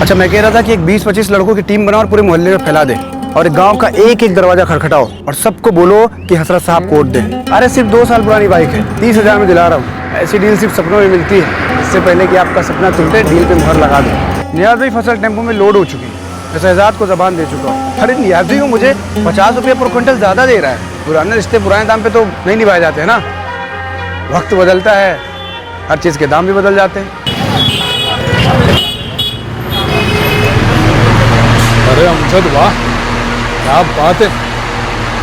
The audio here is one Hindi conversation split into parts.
अच्छा, मैं कह रहा था कि एक 20-25 लड़कों की टीम बनाओ और पूरे मोहल्ले में फैला दे और गांव का एक एक दरवाजा खटखटाओ और सबको बोलो कि हसरत साहब कोट दें। अरे सिर्फ 2 साल पुरानी बाइक है, 30,000 में दिला रहा हूँ। ऐसी डील सिर्फ सपनों में मिलती है। इससे पहले कि आपका सपना टूटे, डील पे मुहर लगा दो। नियाज़ भाई फसल टेम्पो में लोड हो चुकी है, मैं शहजाद को जबान दे चुका हूँ। अरे नियाज़ भाई मुझे 50 रुपये पर क्विंटल ज़्यादा दे रहा है। पुराने रिश्ते पुराने दाम पे तो नहीं निभाए जाते हैं ना। वक्त बदलता है, हर चीज़ के दाम भी बदल जाते हैं। अरे अमजद वाह, क्या बात है।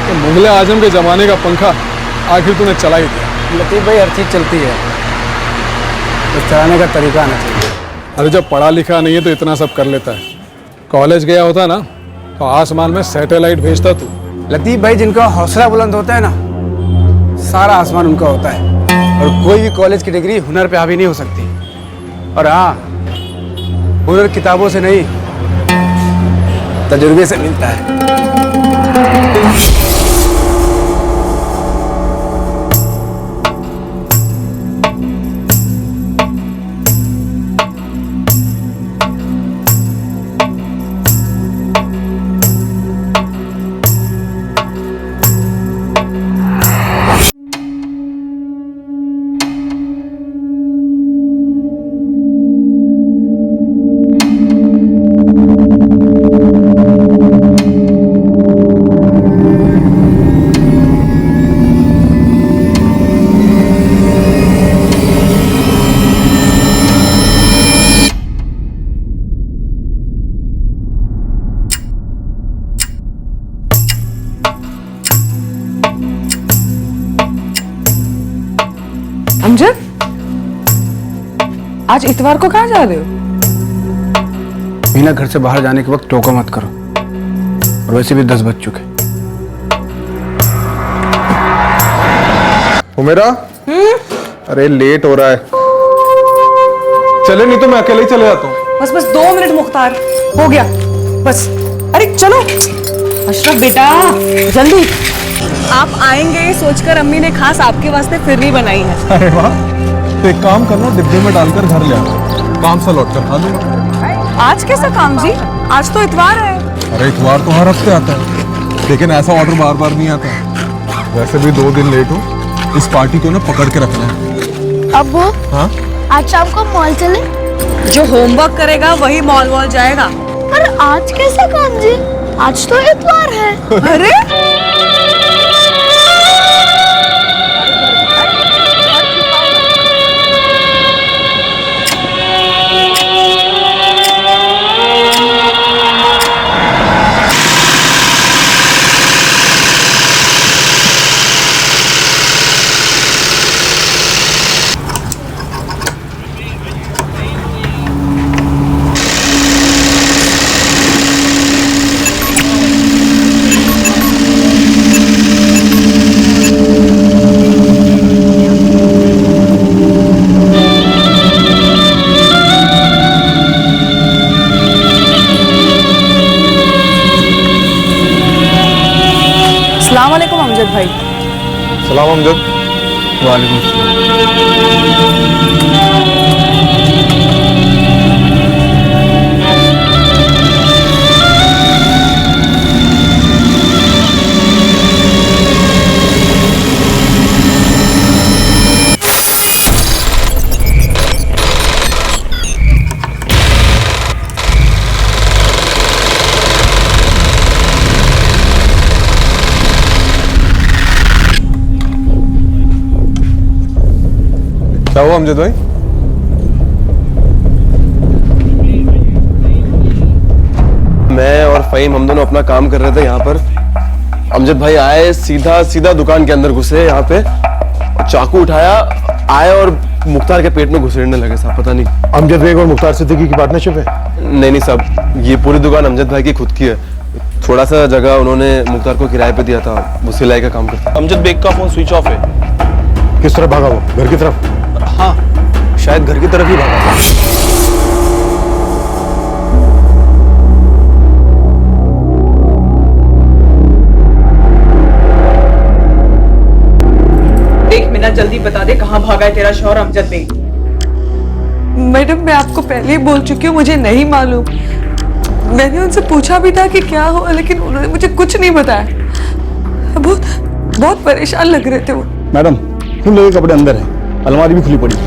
तो मुगले आजम के ज़माने का पंखा आखिर तूने चला ही दिया। लतीफ़ भाई, हर चीज़ चलती है, बस चलाने का तरीका आना चाहिए। अरे जब पढ़ा लिखा नहीं है तो इतना सब कर लेता है। कॉलेज गया होता ना तो आसमान में सैटेलाइट भेजता तू। लतीफ़ भाई, जिनका हौसला बुलंद होता है ना, सारा आसमान उनका होता है। और कोई भी कॉलेज की डिग्री हुनर पे हावी नहीं हो सकती। और हाँ, हुनर किताबों से नहीं, तजुर्बे से मिलता है। अमजद, आज इतवार को कहाँ जा रहे हो? मीना, घर से बाहर जाने के वक्त टोका मत करो, और वैसे भी 10 बज चुके। मेरा अरे लेट हो रहा है, चले नहीं तो मैं अकेले ही चले जाता हूँ। बस बस 2 मिनट मुख्तार, हो गया बस। अरे चलो अशरफ बेटा, जल्दी। आप आएंगे सोचकर अम्मी ने खास आपके वास्ते फिरनी बनाई है। अरे वाह, तो एक काम करना, डिब्बे में डालकर घर ले आना, काम से लौट कर खा लूंगा। आज कैसा काम जी? आज तो इतवार है। अरे इतवार तो हर हफ्ते आता है, लेकिन ऐसा ऑर्डर बार बार नहीं आता। वैसे भी 2 दिन लेट हो, इस पार्टी को ना पकड़ के रखना है। अब्बू, हाँ, आज शाम को मॉल चले? जो होमवर्क करेगा वही मॉल वॉल जाएगा। पर आज कैसा काम जी? आज तो इतवार है। अरे अस्सलामुअलैकुम अमजद भाई। सलाम अमजद। वालेकुम सलाम। क्या हुआ अमजद भाई? मैं और फ़हीम हम दोनों अपना काम कर रहे थे यहाँ पर। अमजद भाई आए, सीधा सीधा दुकान के अंदर घुसे यहाँ पे, चाकू उठाया, आए और मुख्तार के पेट में घुसेड़ने लगे साहब। पता नहीं अमजद बेग और मुख्तार सिद्दीकी की पार्टनरशिप है? नहीं साहब, ये पूरी दुकान अमजद भाई की खुद की है। थोड़ा सा जगह उन्होंने मुख्तार को किराए पे दिया था, वो सिलाई का काम करता है। अमजद बेग का फोन स्विच ऑफ है। किस तरफ भागा वो? घर की तरफ? हाँ, शायद घर की तरफ ही भागा था। देख मीना, जल्दी बता दे कहाँ भागा है तेरा शौहर अमजद बेग। मैडम मैं आपको पहले ही बोल चुकी हूँ, मुझे नहीं मालूम। मैंने उनसे पूछा भी था कि क्या हुआ, लेकिन उन्होंने मुझे कुछ नहीं बताया। बहुत बहुत परेशान लग रहे थे वो। मैडम तुम लोगों के कपड़े अंदर हैं, अलमारी भी खुली पड़ी है।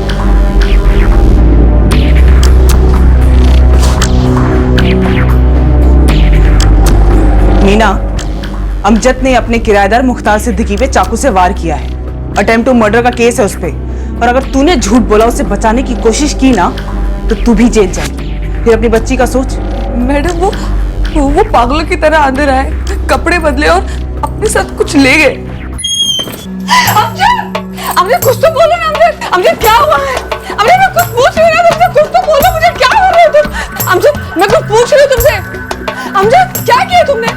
मीना, अमजद ने अपने किराएदार मुख्तार सिद्दीकी पे चाकू से वार किया है। अटेम्प्ट टू मर्डर का केस है उस पे, और अगर तूने झूठ बोला, उसे बचाने की कोशिश की ना, तो तू भी जेल जाएगी। फिर अपनी बच्ची का सोच। मैडम वो पागलों की तरह अंदर आए, कपड़े बदले और अपने साथ कुछ ले गए। अमजद कुछ तो बोलो ना। अमजद क्या हुआ है? अमजद मैं कुछ पूछ रही हूँ ना, कुछ तो बोलो मुझे, क्या हो रहा है तुम? अमजद मैं कुछ पूछ रही हूँ तुमसे। अमजद क्या किया तुमने?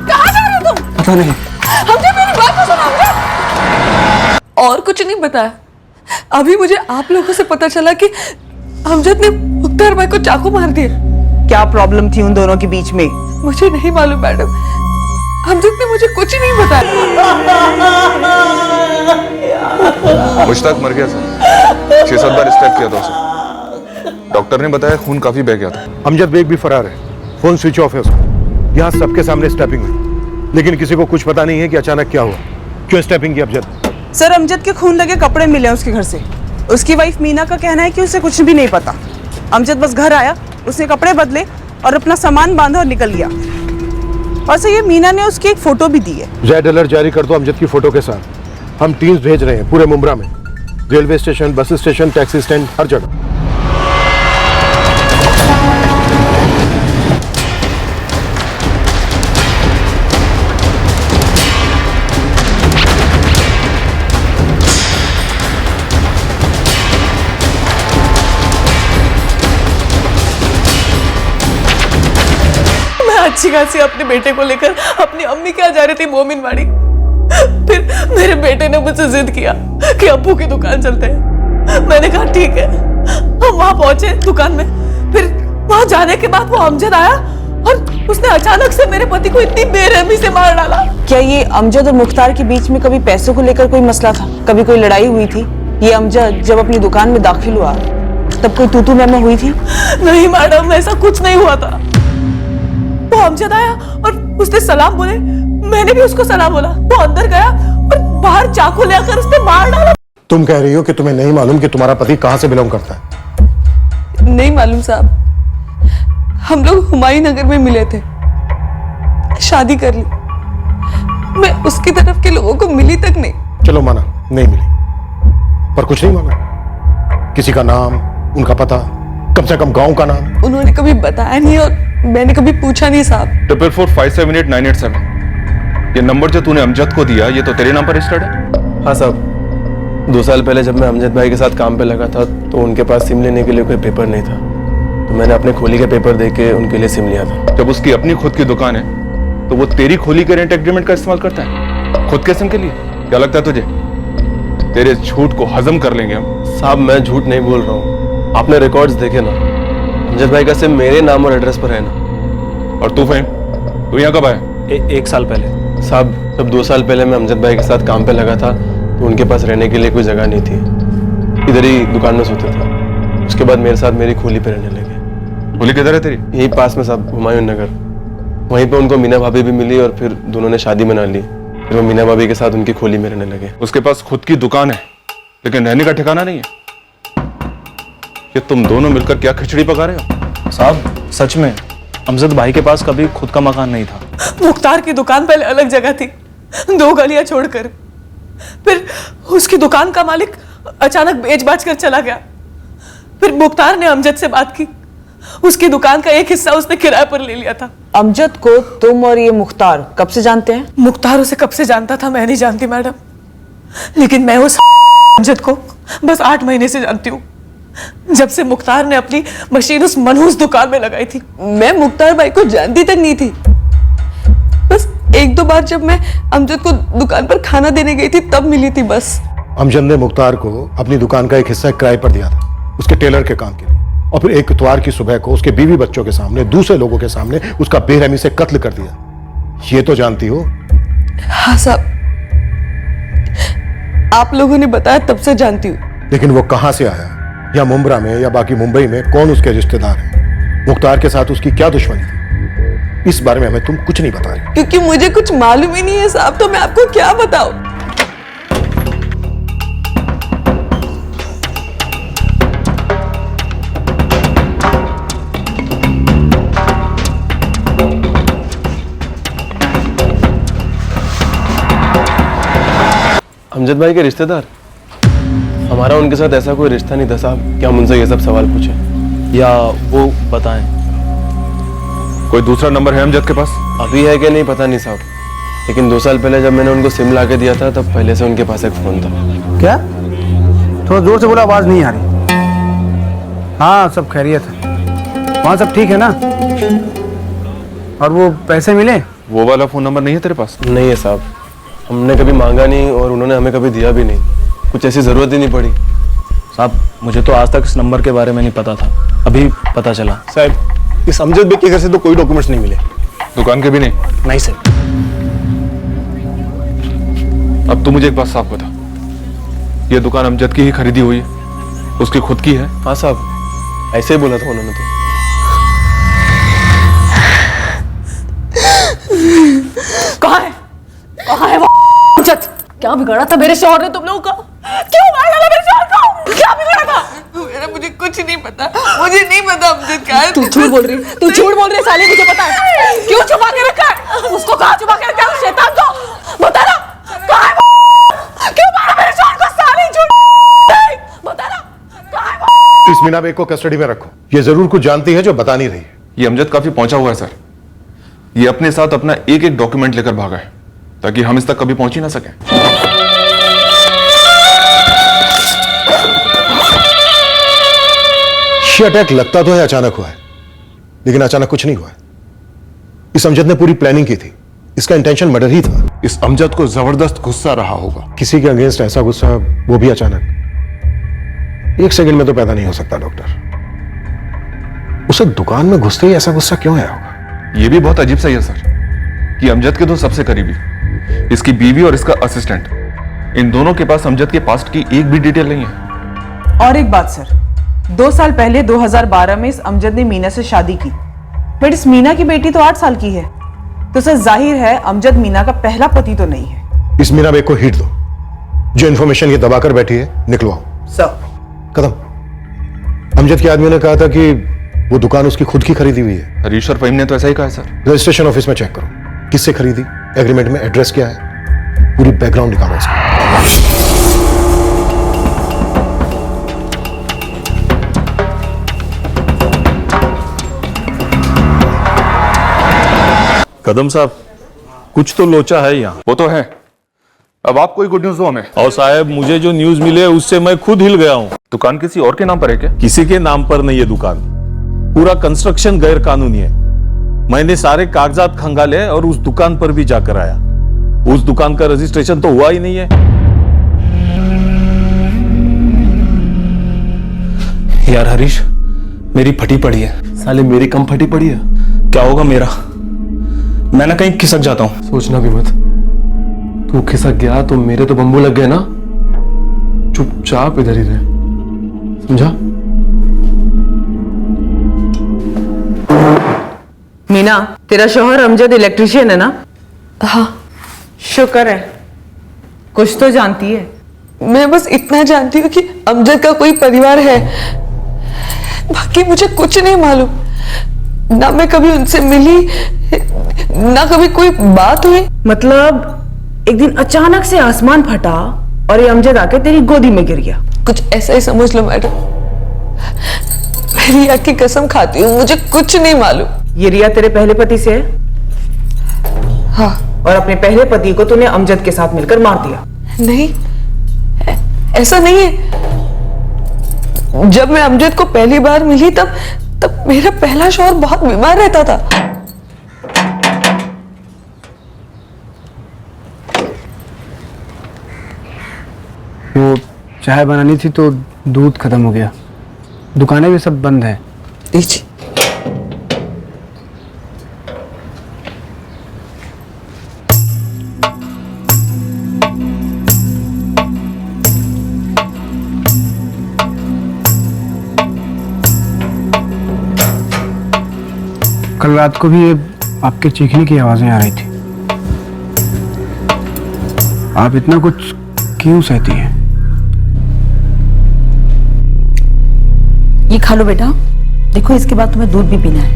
कहाँ जा रहे हो तुम? पता नहीं। अमजद मेरी बात तो सुनो अमजद। और कुछ नहीं बताया। अभी मुझे आप लोगों से पता चला कि अमजद ने मुख्तार भाई को चाकू मार दिया। क्या प्रॉब्लम थी उन दोनों के बीच में? मुझे नहीं मालूम मैडम, अमजद ने मुझे कुछ नहीं बताया। मुश्ताक मर गया सर, 6-7 बार स्टेप किया था उसे। डॉक्टर ने बताया खून काफी बह गया था। अमजद बेग भी फरार है, फोन स्विच ऑफ है उसका। यहाँ सबके सामने स्टैपिंग हुई, लेकिन किसी को कुछ पता नहीं है कि अचानक क्या हुआ, क्यों स्टैपिंग की अमजद। सर अमजद के खून लगे कपड़े मिले उसके घर से। उसकी वाइफ मीना का कहना है कि उसे कुछ भी नहीं पता। अमजद बस घर आया, उसने कपड़े बदले और अपना सामान बांधा और निकल गया। और सर ये मीना ने उसकी एक फोटो भी दी है। रेड अलर्ट जारी कर दो अमजद की फोटो के साथ। हम टीम्स भेज रहे हैं पूरे मुंब्रा में, railway station, bus station, taxi stand, हर जगह। अच्छी खासी अपने बेटे को लेकर अपनी अम्मी के यहाँ जा रही थी मोमिनवाड़ी। फिर मेरे बेटे ने मुझसे जिद किया कि अब्बू की दुकान चलते हैं। मैंने कहा ठीक है। हम वहां पहुंचे दुकान में। फिर वहां जाने के बाद वो अमजद आया और उसने अचानक से मेरे पति को इतनी बेरहमी से मार डाला। क्या ये अमजद और मुख्तार के बीच में कभी पैसों को लेकर कोई मसला था? कभी कोई लड़ाई हुई थी? ये अमजद जब अपनी दुकान में दाखिल हुआ तब कोई तू मैं हुई थी? नहीं मैडम, ऐसा कुछ नहीं हुआ था। वो अमजद आया और उसने सलाम बोले, मैंने भी उसको सलाम बोला। वो अंदर गया और बाहर चाकू लेकर उसने मार डाला। तुम कह रही हो कि तुम्हें नहीं मालूम कि तुम्हारा पति कहाँ से बिलोंग करता है? नहीं मालूम साहब, हम लोग हुमायूं नगर में मिले थे, शादी कर ली। मैं उसकी तरफ के लोगों को मिली तक नहीं। चलो माना नहीं मिली, पर कुछ नहीं माना किसी का नाम, उनका पता, कम से कम गांव का नाम? उन्होंने कभी बताया नहीं और मैंने कभी पूछा नहीं साहब। 444578987 ये नंबर जो तूने अमजद को दिया, ये तो तेरे नाम पर रजिस्टर्ड है? हाँ साहब, 2 साल पहले जब मैं अमजद भाई के साथ काम पे लगा था तो उनके पास सिम लेने के लिए कोई पेपर नहीं था, तो मैंने अपने खोली के पेपर दे के उनके लिए सिम लिया था। जब उसकी अपनी खुद की दुकान है तो वो तेरी खोली के रेंट एग्रीमेंट का इस्तेमाल करता है खुद के सिम के लिए? क्या लगता है तुझे तेरे झूठ को हजम कर लेंगे हम? साहब मैं झूठ नहीं बोल रहा हूँ, आपने रिकॉर्ड्स देखे ना, अमजद भाई का सिम मेरे नाम और एड्रेस पर है ना। और तू फहीम, तू यहाँ कब आया? 1 साल पहले। साहब जब 2 साल पहले मैं अमजद भाई के साथ काम पे लगा था तो उनके पास रहने के लिए कोई जगह नहीं थी, इधर ही दुकान में सोते थे। उसके बाद मेरे साथ मेरी खोली पे रहने लगे। खोली किधर है तेरी? यहीं पास में साहब, हुमायूं नगर। वहीं पे उनको मीना भाभी भी मिली और फिर दोनों ने शादी बना ली। फिर वो मीना भाभी के साथ उनकी खोली में रहने लगे। उसके पास खुद की दुकान है लेकिन रहने का ठिकाना नहीं है। ये तुम दोनों मिलकर क्या खिचड़ी पका रहे हो? साहब सच में अमजद भाई के पास कभी खुद का मकान नहीं था। मुख्तार की दुकान पहले अलग जगह थी, 2 गलियां छोड़कर। फिर उसकी दुकान का मालिक अचानक बेच बाच कर चला गया। फिर मुख्तार ने अमजद से बात की, उसकी दुकान का एक हिस्सा उसने किराए पर ले लिया था। अमजद को तुम और ये मुख्तार कब से जानते हैं? मुख्तार उसे कब से जानता था मैं नहीं जानती मैडम, लेकिन मैं उस अमजद को बस 8 महीने से जानती हूँ, जब से मुख्तार ने अपनी मशीन उस मनहूस दुकान में लगाई थी। मैं मुख्तार भाई को जानती तक नहीं थी। बस 1-2 बार जब मैं अमजद को दुकान पर खाना देने गई थी तब मिली थी बस। अमजद ने मुख्तार को अपनी दुकान का एक हिस्सा किराए पर दिया था उसके टेलर के काम के लिए, और फिर एक इतवार की सुबह को उसके बीवी बच्चों के सामने, दूसरे लोगों के सामने उसका बेरहमी से कत्ल कर दिया। ये तो जानती हो? हाँ साहब, आप लोगों ने बताया तब से जानती हूँ। लेकिन वो कहां से आया, या मुंब्रा में या बाकी मुंबई में कौन उसके रिश्तेदार हैं, मुख्तार के साथ उसकी क्या दुश्मनी थी, इस बारे में हमें तुम कुछ नहीं बता रहे। क्योंकि मुझे कुछ मालूम ही नहीं है साहब, तो मैं आपको क्या बताऊं। अमजद भाई के रिश्तेदार? हमारा उनके साथ ऐसा कोई रिश्ता नहीं था साहब कि हम उनसे ये सब सवाल पूछें। या वो बताएं। कोई दूसरा नंबर है अमजद के पास? अभी है कि नहीं पता नहीं साहब, लेकिन 2 साल पहले जब मैंने उनको सिम ला के दिया था तब पहले से उनके पास एक फ़ोन था। क्या? थोड़ा जोर से बोला, आवाज़ नहीं आ रही। हाँ, सब खैरियत है, वहाँ सब ठीक है ना? और वो पैसे मिले? वो वाला फोन नंबर नहीं है तेरे पास? नहीं है साहब, हमने कभी मांगा नहीं और उन्होंने हमें कभी दिया भी नहीं, कुछ ऐसी ज़रूरत ही नहीं पड़ी। साहब मुझे तो आज तक इस नंबर के बारे में नहीं पता था, अभी पता चला। साहब, इस अमजद भाई के घर से तो कोई डॉक्यूमेंट्स नहीं मिले। दुकान के भी नहीं? नहीं सर। अब तू मुझे एक बात साफ बता, ये दुकान अमजद की ही खरीदी हुई है, उसकी खुद की है? हाँ साहब, ऐसे ही बोला था उन्होंने तो। कहाँ है? कहाँ है वो अमजद? क्या बिगाड़ा था मेरे शौहर ने तुम लोगों का? क्यों मार डाला मेरे शौहर को? क्या बिगाड़ा था? मेरा मुझे कुछ नहीं पता, मुझे नहीं पता अमजद क्या है। तू झूठ बोल रही, तू झूठ बोल रही साली, मुझे पता है। क्यों छुपा के रखा है? उसको कहाँ छुपा के रखा है? उस शैतान को बता ना, कहाँ है वो? क्यों मारा मेरे शौहर को साली? झूठ बता ना, कहाँ है वो? इस मीना बेग को कस्टडी में रखो, ये जरूर कुछ जानती है जो बता नहीं रही है। ये अमजद काफी पहुंचा हुआ है सर, ये अपने साथ अपना एक एक डॉक्यूमेंट लेकर भागा है ताकि हम इस तक कभी पहुंच ही ना सकें। ये अटैक लगता तो है अचानक हुआ है, लेकिन अचानक कुछ नहीं हुआ है। इस अमजद ने पूरी प्लानिंग की थी, इसका इंटेंशन मर्डर ही था। इस अमजद को जबरदस्त गुस्सा रहा होगा, किसी के अगेंस्ट ऐसा गुस्सा, वो भी अचानक, 1 सेकंड में तो पैदा नहीं हो सकता डॉक्टर। उसे दुकान में घुसते ही ऐसा गुस्सा क्यों आया होगा? ये भी बहुत अजीब सा ही है सर कि अमजद के 2 सबसे करीबी, इसकी बीवी और इसका असिस्टेंट, इन दोनों के पास अमजद के पास्ट की एक भी डिटेल नहीं है। और एक बात सर, 2 साल पहले 2012 में इस अमजद ने मीना से शादी की, बट इस मीना की बेटी तो 8 साल की है, तो सर जाहिर है अमजद मीना का पहला पति तो नहीं है। इस मीना बेग को हिट दो, जो इन्फॉर्मेशन ये दबाकर बैठी है निकलवाओ। सर खत्म। अमजद के आदमियों ने कहा था कि वो दुकान उसकी खुद की खरीदी हुई है। हरीश और फहीम ने तो ऐसा ही कहा है सर। रजिस्ट्रेशन ऑफिस में चेक करो, किससे खरीदी, एग्रीमेंट में एड्रेस क्या है, पूरी बैकग्राउंड निकालो इसका। कदम साहब, कुछ तो लोचा है यहाँ। वो तो है, अब आप कोई गुड न्यूज दो हमें। और साहब, मुझे जो न्यूज मिले उससे मैं खुद हिल गया हूँ। दुकान किसी और के नाम पर है क्या? किसी के नाम पर नहीं है दुकान, पूरा कंस्ट्रक्शन गैर कानूनी है। मैंने सारे कागजात खंगाले और उस दुकान पर भी जाकर आया, उस दुकान का रजिस्ट्रेशन तो हुआ ही नहीं है। यार हरीश, मेरी फटी पड़ी है। साले मेरी कम फटी पड़ी है। क्या होगा मेरा? मैं ना कहीं खिसक जाता हूँ। सोचना भी मत, तू खिसक गया तो मेरे तो बंबू लग गए ना। चुपचाप इधर ही रहे, समझा? मीना, तेरा शौहर अमजद इलेक्ट्रिशियन है ना? हाँ, शुक्र है, कुछ तो जानती है। मैं बस इतना जानती हूँ कि अमजद का कोई परिवार है, बाकी मुझे कुछ नहीं मालूम। ना मैं कभी उनसे मिली, ना कभी कोई बात हुई। मतलब एक दिन अचानक से आसमान फटा और ये अमजद आके तेरी गोदी में गिर गया। कुछ ऐसा ही समझ लो मैडम, मेरी आँख की कसम खाती हूँ, मुझे कुछ नहीं मालूम। ये रिया तेरे पहले पति से है? हाँ। और अपने पहले पति को तूने अमजद के साथ मिलकर मार दिया? नहीं, ऐसा नहीं है। जब मैं अमजद को पहली बार मिली तब मेरा पहला शौहर बहुत बीमार रहता था। वो चाय बनानी थी तो दूध खत्म हो गया, दुकानें भी सब बंद है। लीजिए। कल रात को भी ये आपके चीखने की आवाजें आ रही थी। आप इतना कुछ क्यों सहती हैं? ये खा लो बेटा, देखो इसके बाद तुम्हें दूध भी पीना है।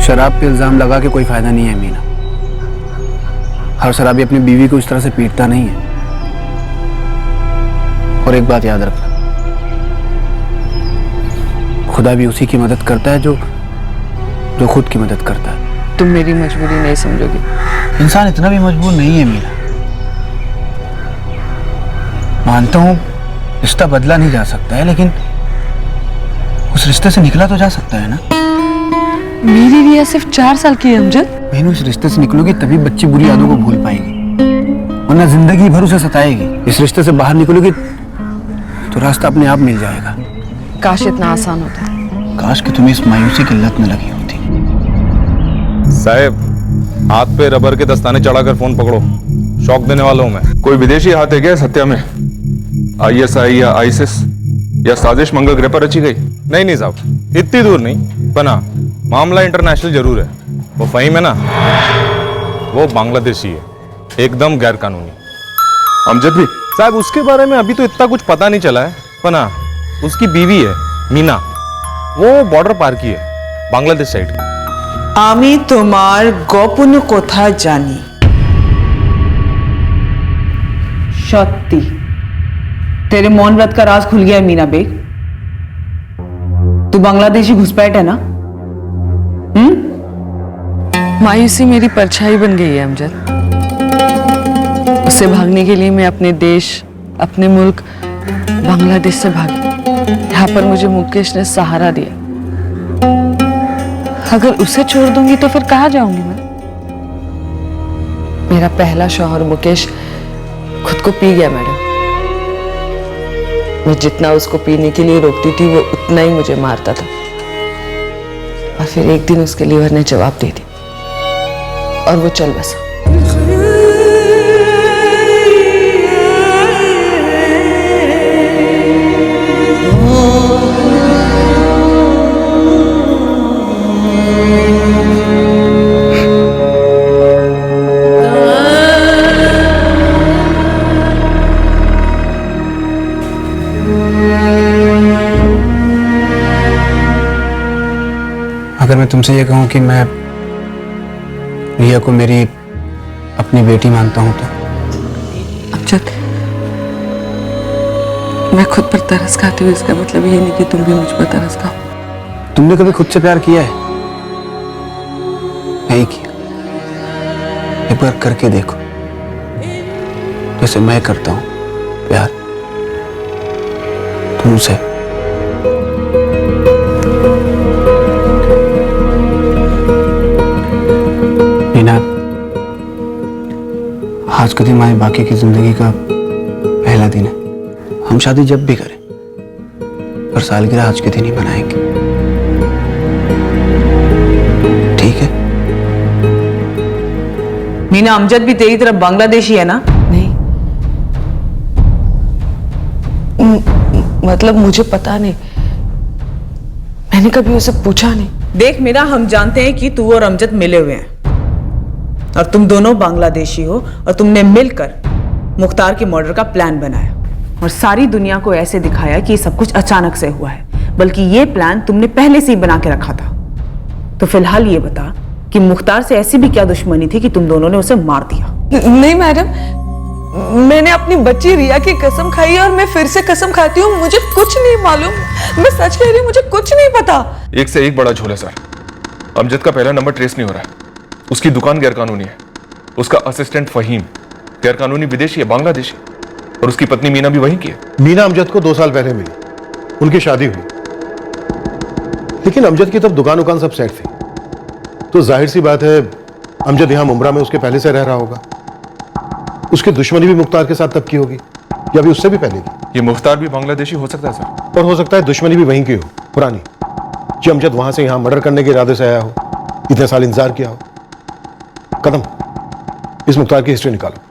शराब पे इल्जाम लगा के कोई फायदा नहीं है मीना। हर शराबी अपनी बीवी को इस तरह से पीटता नहीं है। और एक बात याद रखना, खुदा भी उसी की मदद करता है जो खुद की मदद करता है। तुम मेरी मजबूरी नहीं समझोगी। इंसान इतना भी मजबूर नहीं है मीना। मानता हूं रिश्ता बदला नहीं जा सकता है, लेकिन उस रिश्ते से निकला तो जा सकता है ना। मेरी रिया सिर्फ 4 साल की है अमजद। बहन, उस रिश्ते से निकलोगी तभी बच्ची बुरी यादों को भूल पाएगी, वरना जिंदगी भर उसे सताएगी। इस रिश्ते से बाहर निकलोगी तो रास्ता अपने आप मिल जाएगा। काश इतना आसान होता। काश कि तुम्हें इस मायूसी की लत न लगी होती। साहब, हाथ पे रबर के दस्ताने चढ़ाकर फोन पकड़ो, शौक देने वाला हूं मैं। कोई विदेशी हाथ है क्या इस हत्या में? ISI या आईसिस या साजिश मंगल ग्रह पर रची गई? नहीं साहब, इतनी दूर नहीं, पर हाँ, मामला इंटरनेशनल जरूर है। वो फहीम है ना, वो बांग्लादेशी है, एकदम गैर कानूनी। अमजद भी? साहब, उसके बारे में अभी तो इतना कुछ पता नहीं चला है, पर हाँ, उसकी बीवी है मीना, वो बॉर्डर पार की है, बांग्लादेश साइड की। আমি তোমার গোপন কথা জানি। সত্যি तेरे मौन व्रत का राज खुल गया है मीना बेग। तू बांग्लादेशी घुसपैठ है ना? मायूसी मेरी परछाई बन गई है अमजद। उससे भागने के लिए मैं अपने देश, अपने मुल्क बांग्लादेश से भागी। यहाँ पर मुझे मुकेश ने सहारा दिया। अगर उसे छोड़ दूंगी तो फिर कहाँ जाऊंगी मैं? मेरा पहला शौहर मुकेश खुद को पी गया मैडम। मैं जितना उसको पीने के लिए रोकती थी वो उतना ही मुझे मारता था। और फिर एक दिन उसके लीवर ने जवाब दे दिया और वो चल बसा। अगर मैं तुमसे ये कहूं कि मैं रिया को मेरी अपनी बेटी मानता हूं तो? अमजद, मैं खुद पर तरस खाती हूँ, इसका मतलब ये नहीं कि तुम भी मुझ पर तरस खाओ। तुमने कभी खुद से प्यार किया है? नहीं किया। एक बार करके देखो, जैसे मैं करता हूं प्यार तुमसे। मीना, आज का दिन हमारी बाकी की जिंदगी का पहला दिन है। हम शादी जब भी करें पर सालगिरह आज के दिन ही बनाएंगे, ठीक है? मीना, अमजद भी तेरी तरफ बांग्लादेशी है ना? नहीं, मतलब मुझे पता नहीं, मैंने कभी उसे पूछा नहीं। देख मीना, हम जानते हैं कि तू और अमजद मिले हुए हैं और तुम दोनों बांग्लादेशी हो और तुमने मिलकर मुख्तार के मर्डर का प्लान बनाया और सारी दुनिया को ऐसे दिखाया कि सब कुछ अचानक से हुआ है, बल्कि ये प्लान तुमने पहले से ही बना के रखा था। तो फिलहाल ये बता कि मुख्तार से ऐसी भी क्या दुश्मनी थी कि तुम दोनों ने उसे मार दिया? नहीं मैडम, मैंने अपनी बच्ची रिया की कसम खाई और मैं फिर से कसम खाती हूँ, मुझे कुछ नहीं मालूम। मैं सच कह रही हूँ, मुझे कुछ नहीं पता। एक से एक बड़ा झोल है सर। अमजद का पहला नंबर ट्रेस नहीं हो रहा है। उसकी दुकान गैरकानूनी है, उसका असिस्टेंट फहीम गैरकानूनी विदेशी है, बांग्लादेशी, और उसकी पत्नी मीना भी वहीं की है। मीना अमजद को 2 साल पहले मिली, उनकी शादी हुई, लेकिन अमजद की तब दुकान सब सेट थी, तो जाहिर सी बात है अमजद यहां मुमरा में उसके पहले से रह रहा होगा। उसकी दुश्मनी भी मुख्तार के साथ तब की होगी या अभी उससे भी पहले की। ये मुख्तार भी बांग्लादेशी हो सकता है सर। और हो सकता है दुश्मनी भी वहीं की हो, पुरानी, कि अमजद वहां से यहां मर्डर करने के इरादे से आया हो, इतने साल इंतजार किया हो। कदम, इस मुख्तार की हिस्ट्री निकालो।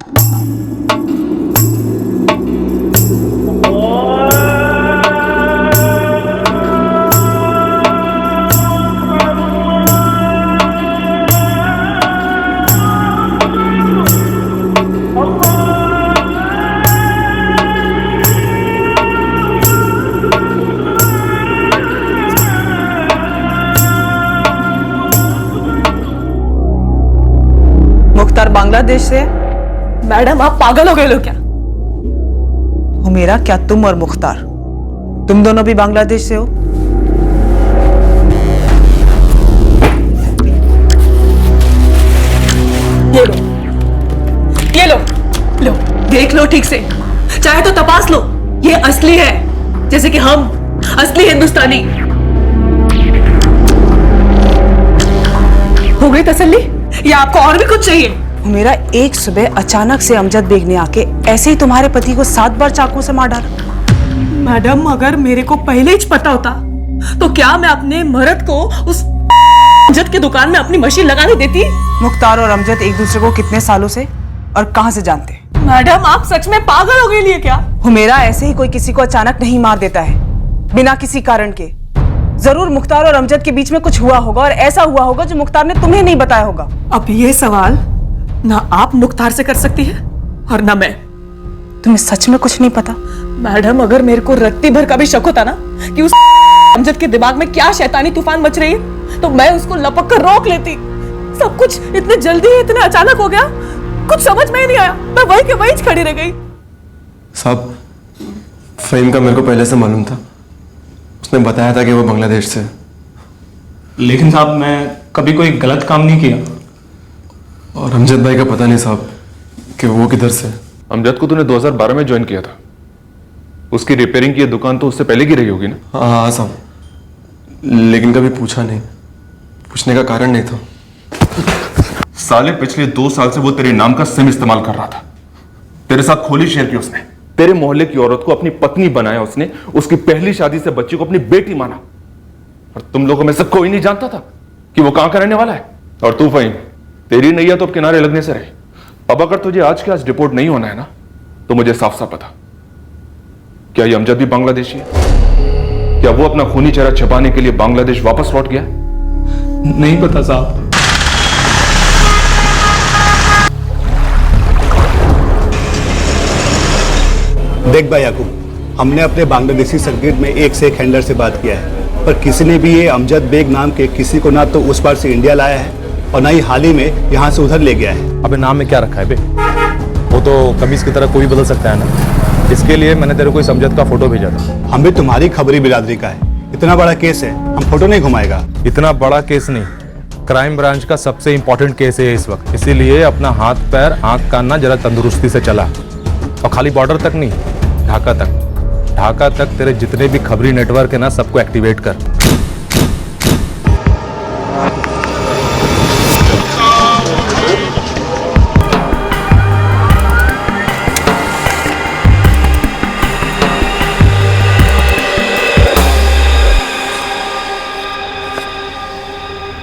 मुख्तार बांग्लादेश से। मैडम आप पागल हो गए लो क्या? हुमेरा, क्या तुम और मुख्तार, तुम दोनों भी बांग्लादेश से हो? ये लो लो, देख लो ठीक से, चाहे तो तपास लो, ये असली है, जैसे कि हम असली हिंदुस्तानी। हो गई तसल्ली या आपको और भी कुछ चाहिए? मेरा एक सुबह अचानक से अमजद बेग ने आके ऐसे ही तुम्हारे पति को 7 बार चाकू से मार डाला। मैडम अगर मेरे को पहले ही पता होता तो क्या मैं अपने मर्द को उस अमजद की दुकान में अपनी मशीन लगाने देती? मुख्तार और अमजद एक दूसरे को कितने सालों से और कहां से जानते हैं? मैडम आप सच में पागल हो गई लिए क्या? हुमेरा, ऐसे ही कोई किसी को अचानक नहीं मार देता है बिना किसी कारण के। जरूर मुख्तार और अमजद के बीच में कुछ हुआ होगा और ऐसा हुआ होगा जो मुख्तार ने तुम्हें नहीं बताया होगा। अब ये सवाल ना आप मुख्तार से कर सकती है और ना मैं। तुम्हें सच में कुछ नहीं पता? मैडम अगर मेरे को रत्ती भर का भी शक होता ना कि उस अमजद के दिमाग में क्या शैतानी तूफान मच रही है तो मैं उसको लपक कर रोक लेती। सब कुछ इतने जल्दी इतना अचानक हो गया, कुछ समझ में ही नहीं आया, मैं वहीं के वहीं खड़ी रह गई। साहब, फहीम का मेरे को पहले से मालूम था, उसने बताया था कि वो बांग्लादेश से। लेकिन साहब मैं कभी कोई गलत काम नहीं किया। और अमजद भाई का पता नहीं साहब कि वो किधर से। अमजद को तूने 2012 में ज्वाइन किया था, उसकी रिपेयरिंग की दुकान तो उससे पहले की रही होगी ना? हाँ साहब, लेकिन कभी पूछा नहीं, पूछने का कारण नहीं था। साले पिछले 2 साल से वो तेरे नाम का सिम इस्तेमाल कर रहा था, तेरे साथ खोली शेयर की उसने, तेरे मोहल्ले की औरत को अपनी पत्नी बनाया उसने, उसकी पहली शादी से बच्ची को अपनी बेटी माना, और तुम लोगों में से कोई नहीं जानता था कि वो कहां का रहने वाला है। और तू फहीम, तेरी नैया तो अब किनारे लगने से रही। अब अगर तुझे आज के आज डिपोर्ट नहीं होना है ना, तो मुझे साफ साफ पता, क्या ये अमजद भी बांग्लादेशी है? क्या वो अपना खूनी चेहरा छिपाने के लिए बांग्लादेश वापस लौट गया? नहीं पता साहब। देख भाई याकूब, हमने अपने बांग्लादेशी सर्किट में एक से एक हैंडलर से बात किया है, पर किसी ने भी ये अमजद बेग नाम के किसी को ना तो उस पार से इंडिया लाया है और ना ही हाल ही में यहाँ से उधर ले गया है। अबे नाम में क्या रखा है बे? वो तो कमीज की तरह कोई बदल सकता है ना। इसके लिए मैंने तेरे को इस अमजद का फोटो भेजा था। हम भी तुम्हारी खबरी बिरादरी का है, इतना बड़ा केस है, हम फोटो नहीं घुमाएगा। इतना बड़ा केस नहीं, क्राइम ब्रांच का सबसे इंपॉर्टेंट केस है इस वक्त, इसीलिए अपना हाथ पैर आंख कान ना जरा तंदुरुस्ती से चला। और खाली बॉर्डर तक नहीं, ढाका तक, ढाका तक तेरे जितने भी खबरी नेटवर्क है ना, सबको एक्टिवेट कर।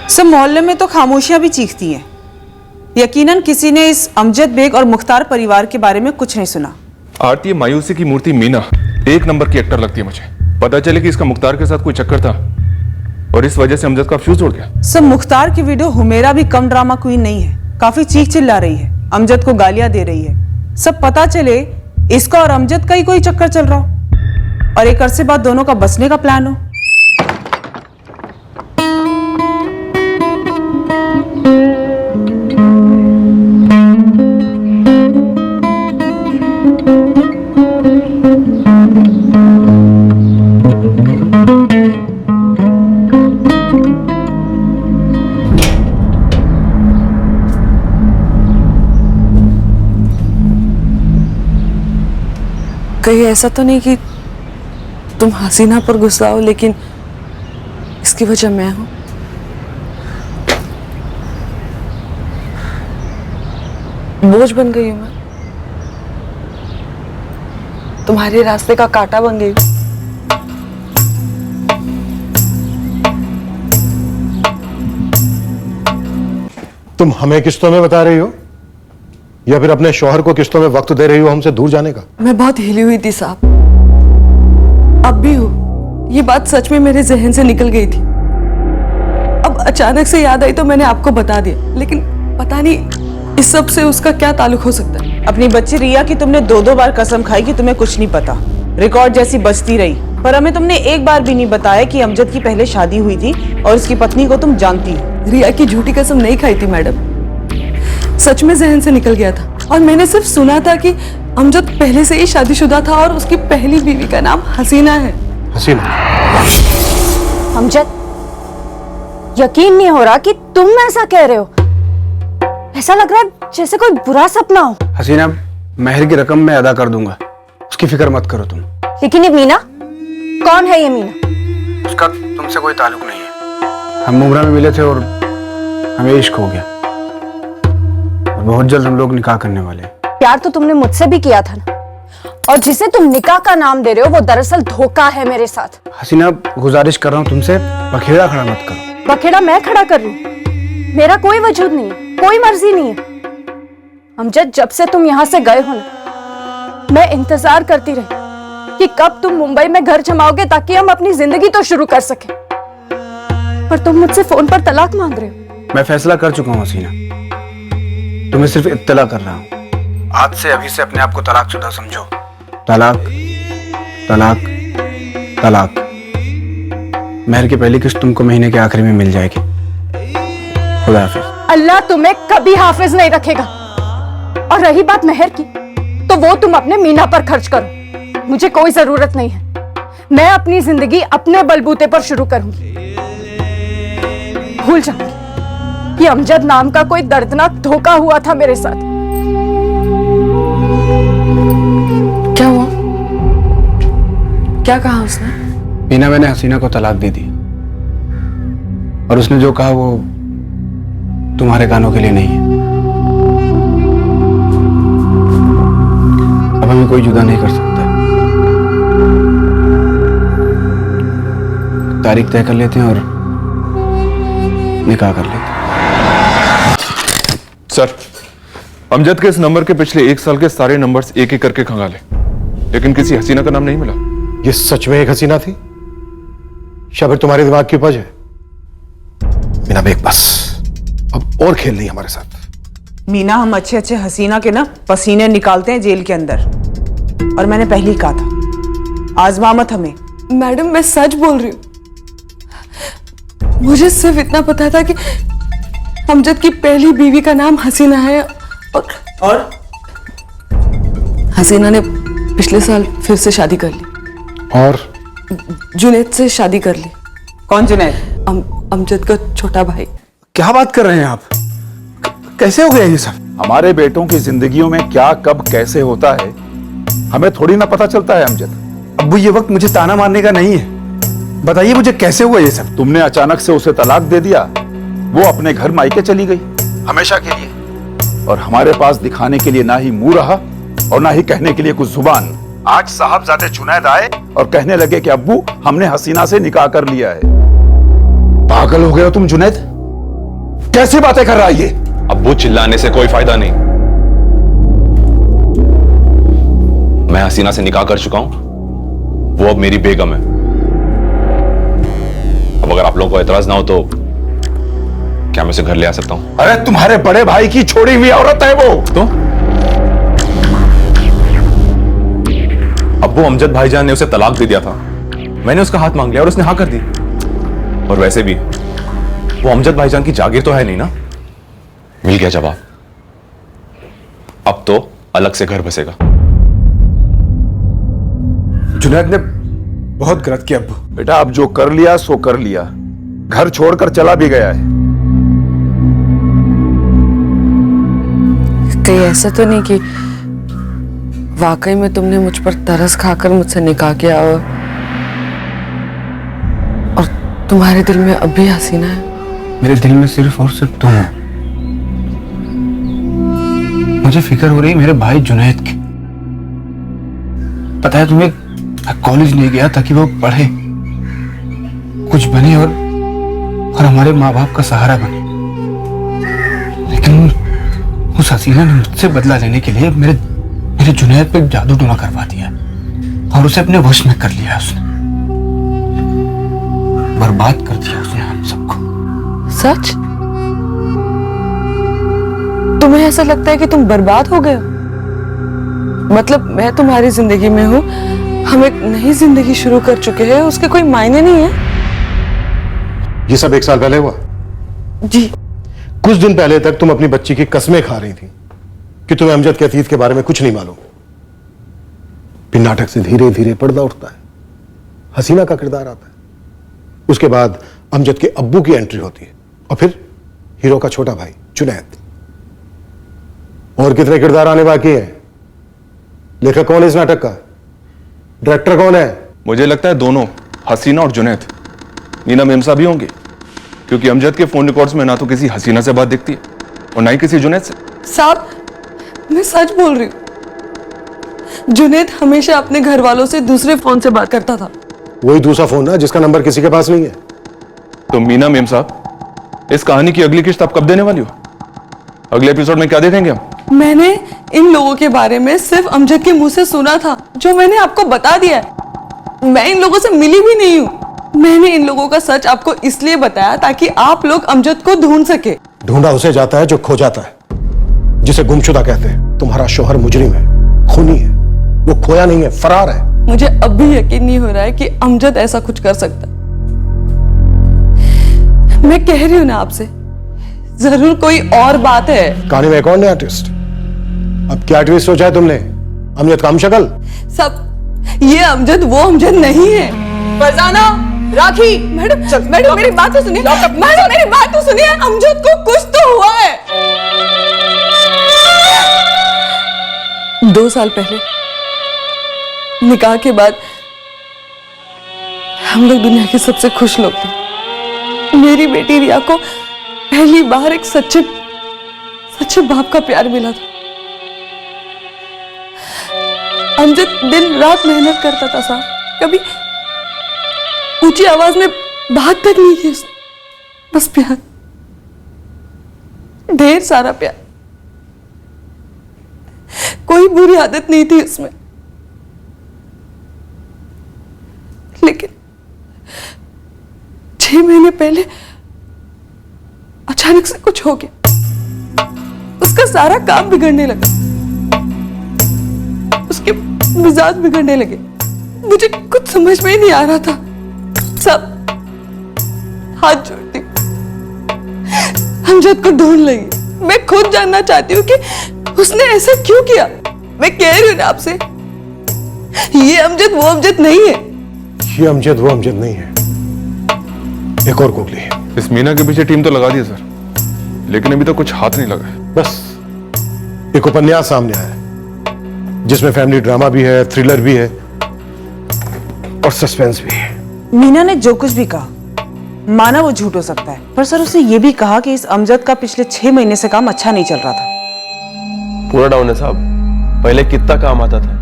सब मोहल्ले में तो खामोशियां भी चीखती हैं। यकीनन किसी ने इस अमजद बेग और मुख्तार परिवार के बारे में कुछ नहीं सुना। आरती मायूसी की मूर्ति मीना 1 नंबर की एक्टर लगती है मुझे। पता चले कि इसका मुख्तार के साथ कोई चक्कर था और इस वजह से अमजद का फ्यूज उड़ गया। सब मुख्तार की वीडियो हुमेरा भी कम ड्रामा क्वीन नहीं है, काफी चीख चिल्ला रही है, अमजद को गालियां दे रही है। सब पता चले इसका और अमजद का ही कोई चक्कर चल रहा हो और एक अरसे बाद दोनों का बसने का प्लान हो। कहीं ऐसा तो नहीं कि तुम हसीना पर गुस्सा हो लेकिन इसकी वजह मैं हूं? बोझ बन गई हूं मैं, तुम्हारे रास्ते का कांटा बन गई हूं। तुम हमें किस्तों में बता रही हो या फिर अपने शौहर को किस्तों में वक्त दे रही हो हमसे दूर जाने का? मैं बहुत हिली हुई थी साहब, अब भी हूं। ये बात सच में मेरे जहन से निकल गई थी। अब अचानक से याद आई तो मैंने आपको बता दिया, लेकिन पता नहीं इस सब से उसका क्या ताल्लुक हो सकता है। अपनी बच्ची रिया की तुमने 2-2 बार कसम खाई कि तुम्हें कुछ नहीं पता, रिकॉर्ड जैसी बजती रही, पर हमें तुमने एक बार भी नहीं बताया कि अमजद की पहले शादी हुई थी और उसकी पत्नी को तुम जानती हो। रिया की झूठी कसम नहीं खाई थी मैडम, सच में जहन से निकल गया था। और मैंने सिर्फ सुना था कि अमजद पहले से ही शादीशुदा था और उसकी पहली बीवी का नाम हसीना है। हसीना? अमजद, यकीन नहीं हो रहा कि तुम ऐसा कह रहे हो। ऐसा लग रहा है जैसे कोई बुरा सपना हो। हसीना, महर की रकम मैं अदा कर दूंगा, उसकी फिक्र मत करो तुम। लेकिन ये मीना, कौन है ये मीना? उसका तुमसे कोई ताल्लुक नहीं है। हम मुमरा में मिले थे और हमें इश्क हो गया और बहुत जल्द हम लोग निकाह करने वाले हैं। प्यार तो तुमने मुझसे भी किया था ना, और जिसे तुम निकाह का नाम दे रहे हो वो दरअसल धोखा है मेरे साथ। हसीना, गुजारिश कर रहा हूँ तुमसे, बखेड़ा खड़ा मत करो। बखेड़ा मैं खड़ा कर रही हूँ? मेरा कोई वजूद नहीं है, कोई मर्जी नहीं है। अमजद, जब से तुम यहाँ से गए हो ना, मैं इंतजार करती रही कि कब तुम मुंबई में घर जमाओगे ताकि हम अपनी जिंदगी तो शुरू कर सके। पर तुम मुझसे फोन पर तलाक मांग रहे हो। मैं फैसला कर चुका हूँ हसीना, तुम्हें सिर्फ इत्तला कर रहा हूँ। आज से अभी से अपने आप को तलाकशुदा समझो। तलाक, तलाक, तलाक। महर की पहली किस्त तुमको महीने के आखिरी में मिल जाएगी। खुदा हाफिज। अल्लाह तुम्हें कभी हाफिज नहीं रखेगा। और रही बात महर की, तो वो तुम अपने मीना पर खर्च करो, मुझे कोई जरूरत नहीं है। मैं अपनी जिंदगी अपने बलबूते पर शुरू करूंगी। भूल जाऊंगी कि अमजद नाम का कोई दर्दनाक धोखा हुआ था मेरे साथ। क्या हुआ? क्या कहा उसने? मीना, मैंने हसीना को तलाक दे दी और उसने जो कहा वो तुम्हारे कानों के लिए नहीं है। अब हमें कोई जुदा नहीं कर सकता। तारीख तय कर लेते हैं और निकाह कर लेते हैं। सर, अमजद के इस नंबर के पिछले 1 साल के सारे नंबर्स एक एक करके खंगाले, लेकिन किसी हसीना का नाम नहीं मिला। ये सच में एक हसीना थी या फिर तुम्हारे दिमाग की उपज है? मीना बेग, बस अब और खेल नहीं हमारे साथ। मीना, हम अच्छे अच्छे हसीना के ना पसीने निकालते हैं जेल के अंदर, और मैंने पहले ही कहा था, आजमा मत हमें। मैडम, मैं सच बोल रही हूँ। मुझे सिर्फ इतना पता था कि अमजद की पहली बीवी का नाम हसीना है और हसीना ने पिछले साल फिर से शादी कर ली और जुनैद से शादी कर ली। कौन जुनैद? अमजद का छोटा भाई। क्या बात कर रहे हैं आप? कैसे हो गया ये सब? हमारे बेटों की जिंदगियों में क्या कब कैसे होता है हमें थोड़ी ना पता चलता है अमजद। अब्बू, ये वक्त मुझे ताना मारने का नहीं है, बताइए मुझे कैसे हुआ ये सब? तुमने अचानक से उसे तलाक दे दिया, वो अपने घर मायके चली गई हमेशा के लिए, और हमारे पास दिखाने के लिए ना ही मुंह रहा और ना ही कहने के लिए कुछ जुबान। आज साहबजादे जुनैद आए और कहने लगे कि अब्बू, हमने हसीना से निकाह कर लिया है। पागल हो गए हो तुम जुनैद? कैसी बातें कर रहा है ये? अब्बू, चिल्लाने से कोई फायदा नहीं। मैं हसीना से निकाह कर चुका हूं, वो अब मेरी बेगम है। अब अगर आप लोगों को एतराज ना हो तो क्या मैं उसे घर ले आ सकता हूं? अरे तुम्हारे बड़े भाई की छोड़ी हुई औरत है वो। तो अब्बू, अमजद भाईजान ने उसे तलाक दे दिया था, मैंने उसका हाथ मांग लिया और उसने हाँ कर दी। और वैसे भी वो अमजद भाईजान की जागीर तो है नहीं ना। मिल गया जवाब, अब तो अलग से घर बसेगा। जुनैद ने बहुत गलत किया अब्बू। बेटा, अब जो कर लिया सो कर लिया, घर छोड़कर चला भी गया है। कहीं ऐसा तो नहीं कि वाकई में तुमने मुझ पर तरस खाकर मुझसे निकाह किया और तुम्हारे दिल में अब भी हसीना है? मेरे दिल में सिर्फ और सिर्फ तुम हो। मुझे फिक्र हो रही मेरे भाई जुनैद की। पता है तुम्हें, कॉलेज नहीं गया ताकि वो पढ़े, कुछ बने और हमारे माँ बाप का सहारा बने। लेकिन उस हसीना ने मुझसे बदला लेने के लिए मेरे जुनैद पे जादू टोना करवा दिया और उसे अपने वश में कर लिया। उसने बर्बाद कर दिया उसने हम सबको। सच? तुम्हें ऐसा लगता है कि तुम बर्बाद हो गए हो? मतलब मैं तुम्हारी जिंदगी में हूं, हम एक नई जिंदगी शुरू कर चुके हैं, उसके कोई मायने नहीं है। ये सब 1 साल पहले हुआ? जी। कुछ दिन पहले तक तुम अपनी बच्ची की कस्में खा रही थी कि तुम्हें अमजद के अतीत के बारे में कुछ नहीं मालूम। फिर नाटक से धीरे धीरे पर्दा उठता है, हसीना का किरदार आता है, उसके बाद अमजद के अब्बू की एंट्री होती है और फिर हीरो का छोटा भाई जुनैद। और कितने किरदार आने बाकी हैं? लेखक कौन है इस नाटक का? डायरेक्टर कौन है? मुझे लगता है दोनों, हसीना और जुनैद। मीना मेमसा भी होंगे, क्योंकि अमजद के फोन रिकॉर्ड्स में ना तो किसी हसीना से बात दिखती है और ना ही किसी जुनैद से। साहब, मैं सच बोल रही हूँ। जुनैद हमेशा अपने घर वालों से दूसरे फोन से बात करता था। वही दूसरा फोन ना जिसका नंबर किसी के पास नहीं है। तो मीना मेमसा, इस कहानी की अगली किस्त आप कब देने वाली हो? अगले एपिसोड में क्या देखेंगे हम? मैंने इन लोगों के बारे में सिर्फ अमजद के मुंह से सुना था, जो मैंने आपको बता दिया है। मैं इन लोगों से मिली भी नहीं हूँ। मैंने इन लोगों का सच आपको इसलिए बताया ताकि आप लोग अमजद को ढूंढ सके। ढूंढा उसे जाता है जो खो जाता है, जिसे गुमशुदा कहते हैं। तुम्हारा शौहर मुजरिम है, खूनी है, वो खोया नहीं है, फरार है। मुझे अब भी यकीन नहीं हो रहा है कि अमजद ऐसा कुछ कर सकता। मैं कह रही हूं ना आपसे, जरूर कोई और बात है। कहानी में एक और नया ट्विस्ट। अब क्या ट्विस्ट सोचा है तुमने? अमजद का हमशक्ल? सब ये अमजद वो अमजद नहीं है। फरजाना, राखी, मैडम मेरी बात तो सुनिए। मैडम मेरी बात तो सुनिए। अमजद को कुछ तो हुआ है। 2 साल पहले निकाह के बाद हम लोग दुनिया के सबसे खुश लोग थे। मेरी बेटी रिया को पहली बार एक सच्चे बाप का प्यार मिला था। अमजद दिन रात मेहनत करता था साहब, कभी ऊंची आवाज में बात तक नहीं की उसने। बस प्यार, ढेर सारा प्यार, कोई बुरी आदत नहीं थी उसमें। लेकिन 6 महीने पहले अचानक से कुछ हो गया। उसका सारा काम बिगड़ने लगा, उसके मिजाज बिगड़ने लगे। मुझे कुछ समझ में ही नहीं आ रहा था। सब हाथ जोड़ती अमजद को ढूंढ लेंगे। मैं खुद जानना चाहती हूँ कि उसने ऐसा क्यों किया। मैं कह रही हूँ ना आपसे, ये अमजद वो अमजद नहीं है। ये अमजद वो अमजद नहीं है। एक और गोगली है। इस मीना के पीछे टीम तो लगा दी है सर, लेकिन अभी तक कुछ हाथ नहीं लगा है। बस एक उपन्यास सामने आया है जिसमें फैमिली ड्रामा भी है, थ्रिलर भी है और सस्पेंस भी है। मीना ने जो कुछ भी कहा, माना वो झूठ हो सकता है, पर सर उसने ये भी कहा कि इस अमजद का पिछले 6 महीने से काम अच्छा नहीं चल रहा था। पूरा डाउन है साहब। पहले कितना काम आता था,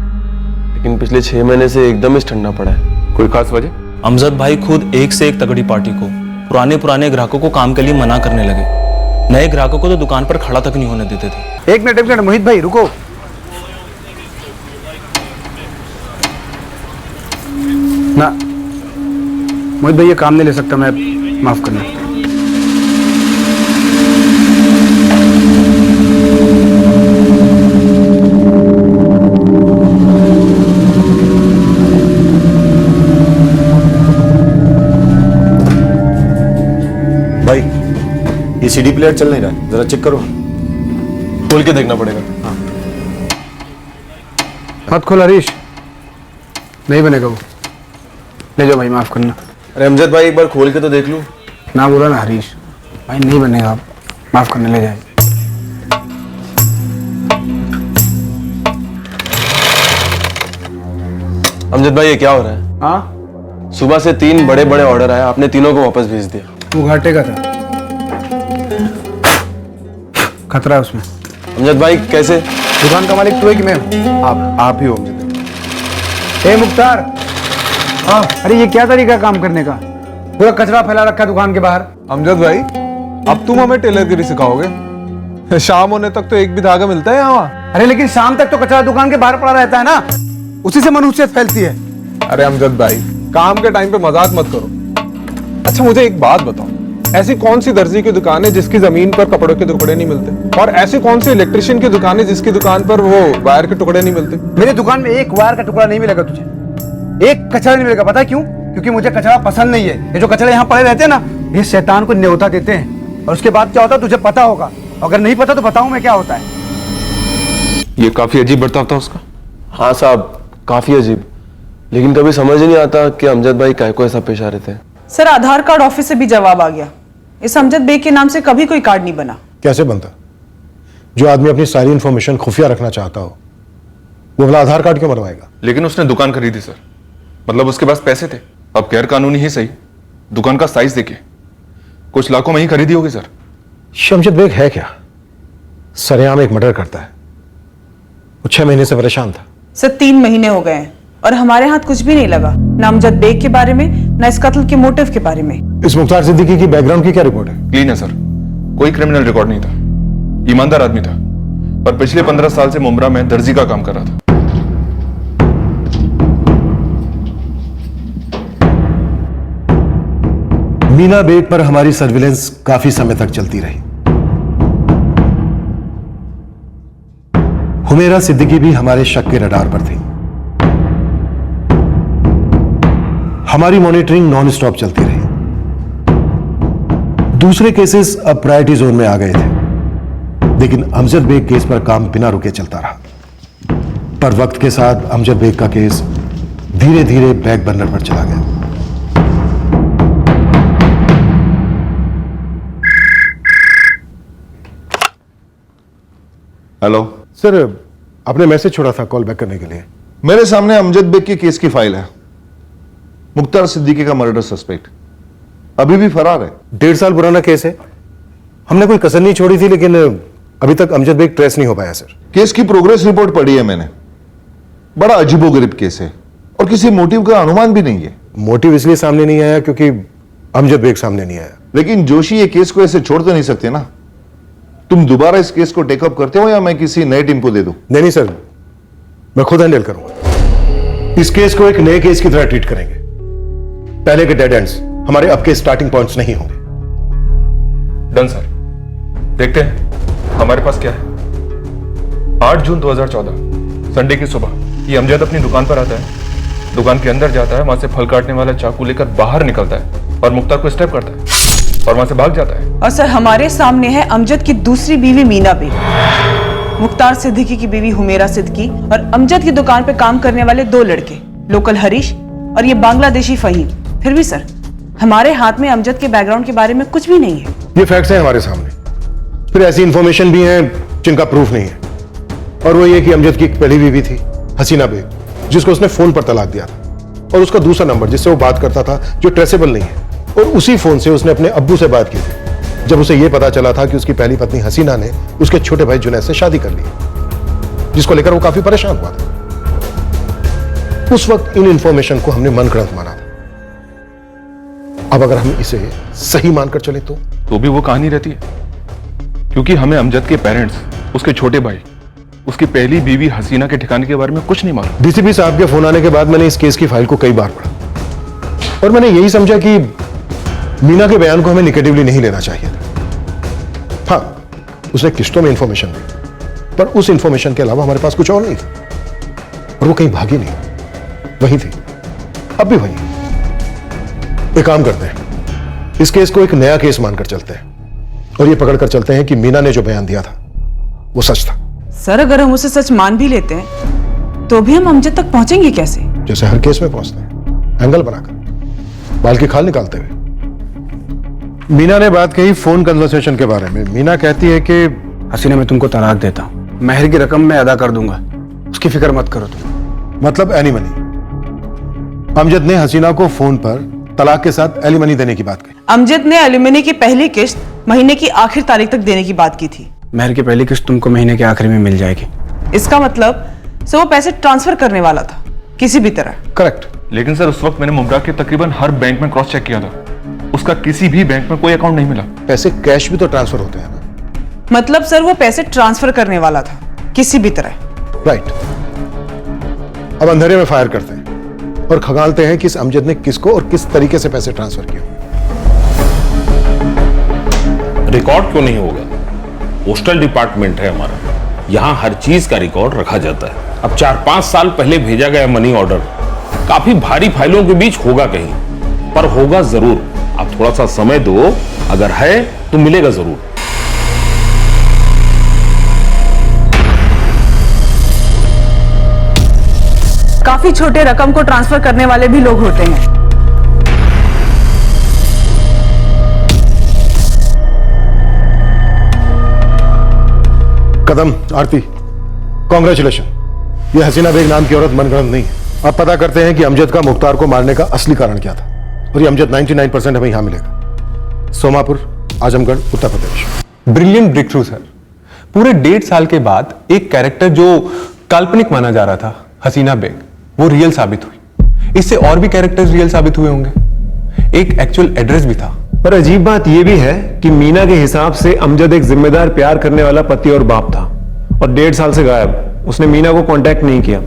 लेकिन पिछले 6 महीने से एकदम ही ठंडा पड़ा है। कोई खास वजह? अमजद भाई खुद एक से एक तगड़ी पार्टी को, पुराने ग्राहकों को काम के लिए मना करने लगे। नए ग्राहकों को तो दुकान पर खड़ा तक नहीं होने देते थे। एक मिनट मोहित भाई रुको। ना मोहित भाई ये काम नहीं ले सकता मैं, माफ करना। भाई ये सीडी प्लेयर चल नहीं रहा है, जरा चेक करो। खोल के देखना पड़ेगा। हाँ। मत खोल हरीश, नहीं बनेगा वो। ले जाओ भाई, माफ करना। अरे अमजद भाई एक बार खोल के तो देख लूं। ना बोला ना हरीश भाई, नहीं बनेगा, आप माफ करने ले जाए। अमजद भाई ये क्या हो रहा है? हाँ, सुबह से 3 बड़े बड़े ऑर्डर आए, आपने तीनों को वापस भेज दिया। तू घाटे का था, खतरा है उसमें। अमजद भाई कैसे? दुकान का मालिक तू है कि मैं हूँ? आप ही हो अमजद। ए मुख्तार, हाँ, अरे ये क्या तरीका काम करने का? पूरा कचरा फैला रखा है दुकान के बाहर। अमजद भाई, अब तुम हमें टेलरगिरी सिखाओगे? शाम होने तक तो एक भी धागा मिलता है यहाँ। अरे लेकिन शाम तक तो कचरा दुकान के बाहर पड़ा रहता है ना, उसी से मनुष्यत फैलती है। अरे अमजद भाई, काम के टाइम पे मजाक मत करो। अच्छा मुझे एक बात बताओ, ऐसी कौन सी दर्जी की दुकान है जिसकी जमीन पर कपड़ों के टुकड़े नहीं मिलते? और ऐसी कौन सी इलेक्ट्रिशियन की दुकान है जिसकी दुकान पर वो वायर के टुकड़े नहीं मिलते? मेरी दुकान में एक वायर का टुकड़ा नहीं मिलेगा तुझे, एक कचरा नहीं मिलेगा। पता है क्यों? क्योंकि मुझे कचरा पसंद नहीं है। ये जो कचरा यहाँ पड़े रहते हैं ना, ये शैतान को न्योता देते हैं, और उसके बाद क्या होता है तुझे पता होगा। अगर नहीं पता तो बताऊं मैं क्या होता है। ये काफी अजीब बर्ताव था उसका। हाँ साहब, काफी अजीब, लेकिन कभी समझ ही नहीं आता कि अमजद भाई काय को ऐसा पेश आ रहे थे। सर आधार कार्ड ऑफिस से भी जवाब आ गया, इस अमजद बेग के नाम से कभी कोई कार्ड नहीं बना। कैसे बनता? जो आदमी अपनी सारी इंफॉर्मेशन खुफिया रखना चाहता हो, वो वाला आधार कार्ड क्यों बनवाएगा? लेकिन उसने दुकान खरीदी सर, मतलब उसके पास पैसे थे। अब गैर कानूनी ही सही, दुकान का साइज देखिए, कुछ लाखों में ही खरीदी होगी सर। अमजद बेग है क्या? सरेआम एक मर्डर करता है। वो 6 महीने से परेशान था। सर 3 महीने हो गए हैं और हमारे हाथ कुछ भी नहीं लगा, ना अमजद बेग के बारे में, ना इस कत्ल के मोटिव के बारे में। इस मुख्तार सिद्दीकी की बैकग्राउंड की क्या रिपोर्ट है? क्लीन है सर, कोई क्रिमिनल रिकॉर्ड नहीं था, ईमानदार आदमी था, पर पिछले 15 साल से मुंब्रा में दर्जी का काम कर रहा था। मीना बेग पर हमारी सर्विलेंस काफी समय तक चलती रही। हुमेरा सिद्दीकी भी हमारे शक के रडार पर थी। हमारी मॉनिटरिंग नॉन स्टॉप चलती रही। दूसरे केसेस अब प्रायोरिटी जोन में आ गए थे, लेकिन अमजद बेग केस पर काम बिना रुके चलता रहा। पर वक्त के साथ अमजद बेग का केस धीरे धीरे बैक बर्नर पर चला गया। हेलो सर, आपने मैसेज छोड़ा था कॉल बैक करने के लिए। मेरे सामने अमजद बेग के केस की फाइल है। मुख्तार सिद्दीकी का मर्डर सस्पेक्ट अभी भी फरार है। 1.5 साल पुराना केस है। हमने कोई कसर नहीं छोड़ी थी, लेकिन अभी तक अमजद बेग ट्रेस नहीं हो पाया सर। केस की प्रोग्रेस रिपोर्ट पढ़ी है मैंने। बड़ा अजीबोगरीब केस है और किसी मोटिव का अनुमान भी नहीं है। मोटिव इसलिए सामने नहीं आया क्योंकि अमजद बेग सामने नहीं आया। लेकिन जोशी ये केस को ऐसे छोड़ तो नहीं सकते ना। तुम दोबारा इस केस को टेकअप करते हो या मैं किसी नए टीम को दे दूं? नहीं सर, मैं खुद हैंडल करूंगा। इस केस को एक नए केस की तरह ट्रीट करेंगे। पहले के डेड एंड्स हमारे अब के स्टार्टिंग पॉइंट्स नहीं होंगे। डन सर, देखते हैं हमारे पास क्या है। 8 जून 2014 संडे की सुबह ये अमजद अपनी दुकान पर आता है, दुकान के अंदर जाता है, वहां से फल काटने वाला चाकू लेकर बाहर निकलता है और मुख्तार को स्टेप करता है और वहां से भाग जाता है। और सर हमारे सामने है अमजद की दूसरी बीवी मीना बेग, मुख्तार सिद्दीकी की बीवी हुमेरा सिद्दीकी और अमजद की दुकान पे काम करने वाले 2 लड़के, लोकल हरीश और ये बांग्लादेशी फहीम। फिर भी सर हमारे हाथ में अमजद के बैकग्राउंड के बारे में कुछ भी नहीं है। ये फैक्ट्स हैं हमारे सामने, फिर ऐसी इंफॉर्मेशन भी है जिनका प्रूफ नहीं है। और वो ये कि अमजद की एक पहली बीवी थी हसीना बेग, जिसको उसने फोन पर तलाक दिया था, और उसका दूसरा नंबर जिससे वो बात करता था जो ट्रेसेबल नहीं है, और उसी फोन से उसने अपने अब्बू से बात की थी जब उसे यह पता चला था कि उसकी पहली पत्नी हसीना ने उसके छोटे भाई जुनैद से शादी कर ली, जिसको लेकर वो काफी परेशान हुआ था। उस वक्त इन इंफॉर्मेशन को हमने मनगढ़ंत माना था। अब अगर हम इसे सही मानकर चले तो भी वो कहानी रहती है, क्योंकि हमें अमजद के पेरेंट्स, उसके छोटे भाई, उसकी पहली बीवी हसीना के ठिकाने के बारे में कुछ नहीं मालूम। डीसीपी साहब के फोन आने के बाद मैंने इस केस की फाइल को कई बार पढ़ा और मैंने यही समझा कि मीना के बयान को हमें निगेटिवली नहीं लेना चाहिए था। हाँ, उसने किस्तों में इंफॉर्मेशन दी, पर उस इंफॉर्मेशन के अलावा हमारे पास कुछ और नहीं था, और वो कहीं भागी नहीं, वहीं थी, अब भी वहीं। एक काम करते हैं, इस केस को एक नया केस मानकर चलते हैं और ये पकड़कर चलते हैं कि मीना ने जो बयान दिया था वो सच था। सर अगर हम उसे सच मान भी लेते हैं तो भी हम अमजद तक पहुंचेंगे कैसे? जैसे हर केस में पहुंचते हैं, एंगल बनाकर, बाल की खाल निकालते हुए। मीना ने बात कही फोन कन्वर्सेशन के बारे में। मीना कहती है कि हसीना मैं तुमको तलाक देता हूं, महर की रकम मैं अदा कर दूंगा, उसकी फिक्र मत करो तुम। मतलब एलिमनी। अमजद ने हसीना को फोन पर तलाक के साथ एलिमनी देने की बात कही। अमजद ने एलिमनी की पहली किस्त महीने की आखिर तारीख तक देने की बात की थी। मेहर की पहली किस्त तुमको महीने के आखिरी में मिल जाएगी। इसका मतलब सर वो पैसे ट्रांसफर करने वाला था किसी भी तरह। करेक्ट। लेकिन सर उस वक्त मैंने मुमरा के तकरीबन हर बैंक में क्रॉस चेक किया था, उसका किसी भी बैंक में कोई अकाउंट नहीं मिला। पैसे कैश भी तो ट्रांसफर होते हैं ना। मतलब सर वो पैसे ट्रांसफर करने वाला था किसी भी तरह। राइट। अब अंधेरे में फायर करते हैं और खंगालते हैं कि इस अमजद ने किसको और किस तरीके से पैसे ट्रांसफर किए। रिकॉर्ड क्यों नहीं होगा? पोस्टल डिपार्टमेंट है हमारा, यहां हर चीज का रिकॉर्ड रखा जाता है। अब 4-5 साल पहले भेजा गया मनी ऑर्डर काफी भारी फाइलों के बीच होगा कहीं, पर होगा जरूर। आप थोड़ा सा समय दो, अगर है तो मिलेगा जरूर। काफी छोटे रकम को ट्रांसफर करने वाले भी लोग होते हैं। कदम, आरती, कॉन्ग्रेचुलेशन। ये हसीना बेग नाम की औरत मनगढ़ंत नहीं है। अब पता करते हैं कि अमजद का मुख्तार को मारने का असली कारण क्या था, और ये अमजद 99% हमें यहां मिलेगा। Somapur, Azamgarh, Uttar Pradesh. Brilliant breakthrough sir. पूरे 1.5 साल के बाद एक कैरेक्टर जो काल्पनिक माना जा रहा था, हसीना बेग, वो रियल साबित हुई। इससे और भी कैरेक्टर्स रियल साबित हुए होंगे। एक एक्चुअल एड्रेस भी था। पर अजीब बात यह भी है कि मीना के हिसाब से अमजद एक जिम्मेदार प्यार करने वाला पति और बाप था, और 1.5 साल से गायब। उसने मीना को कांटेक्ट नहीं किया।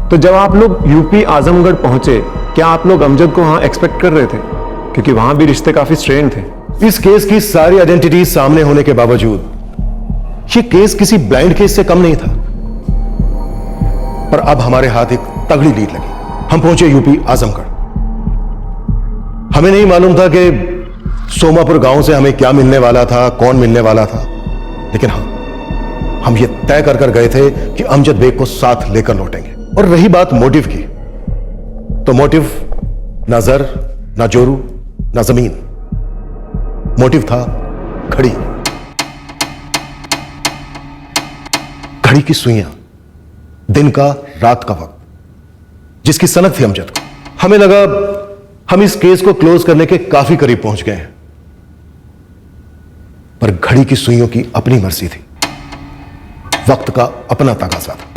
तो जब आप लोग यूपी आजमगढ़ पहुंचे, क्या आप लोग अमजद को वहां एक्सपेक्ट कर रहे थे? क्योंकि वहां भी रिश्ते काफी स्ट्रेन थे। इस केस की सारी आइडेंटिटी सामने होने के बावजूद ये केस किसी ब्लाइंड केस से कम नहीं था। पर अब हमारे हाथ एक तगड़ी लीड लगी। हम पहुंचे यूपी आजमगढ़। हमें नहीं मालूम था कि सोमापुर गांव से हमें क्या मिलने वाला था, कौन मिलने वाला था, लेकिन हाँ, हम ये तय कर गए थे कि अमजद बेग को साथ लेकर लौटेंगे। और रही बात मोटिव की, तो मोटिव ना जर, ना जोरू, ना जमीन। मोटिव था घड़ी। घड़ी की सुइयां, दिन का, रात का वक्त, जिसकी सनक थी अमजद को। हमें लगा हम इस केस को क्लोज करने के काफी करीब पहुंच गए हैं, पर घड़ी की सुइयों की अपनी मर्जी थी, वक्त का अपना तकाजा था।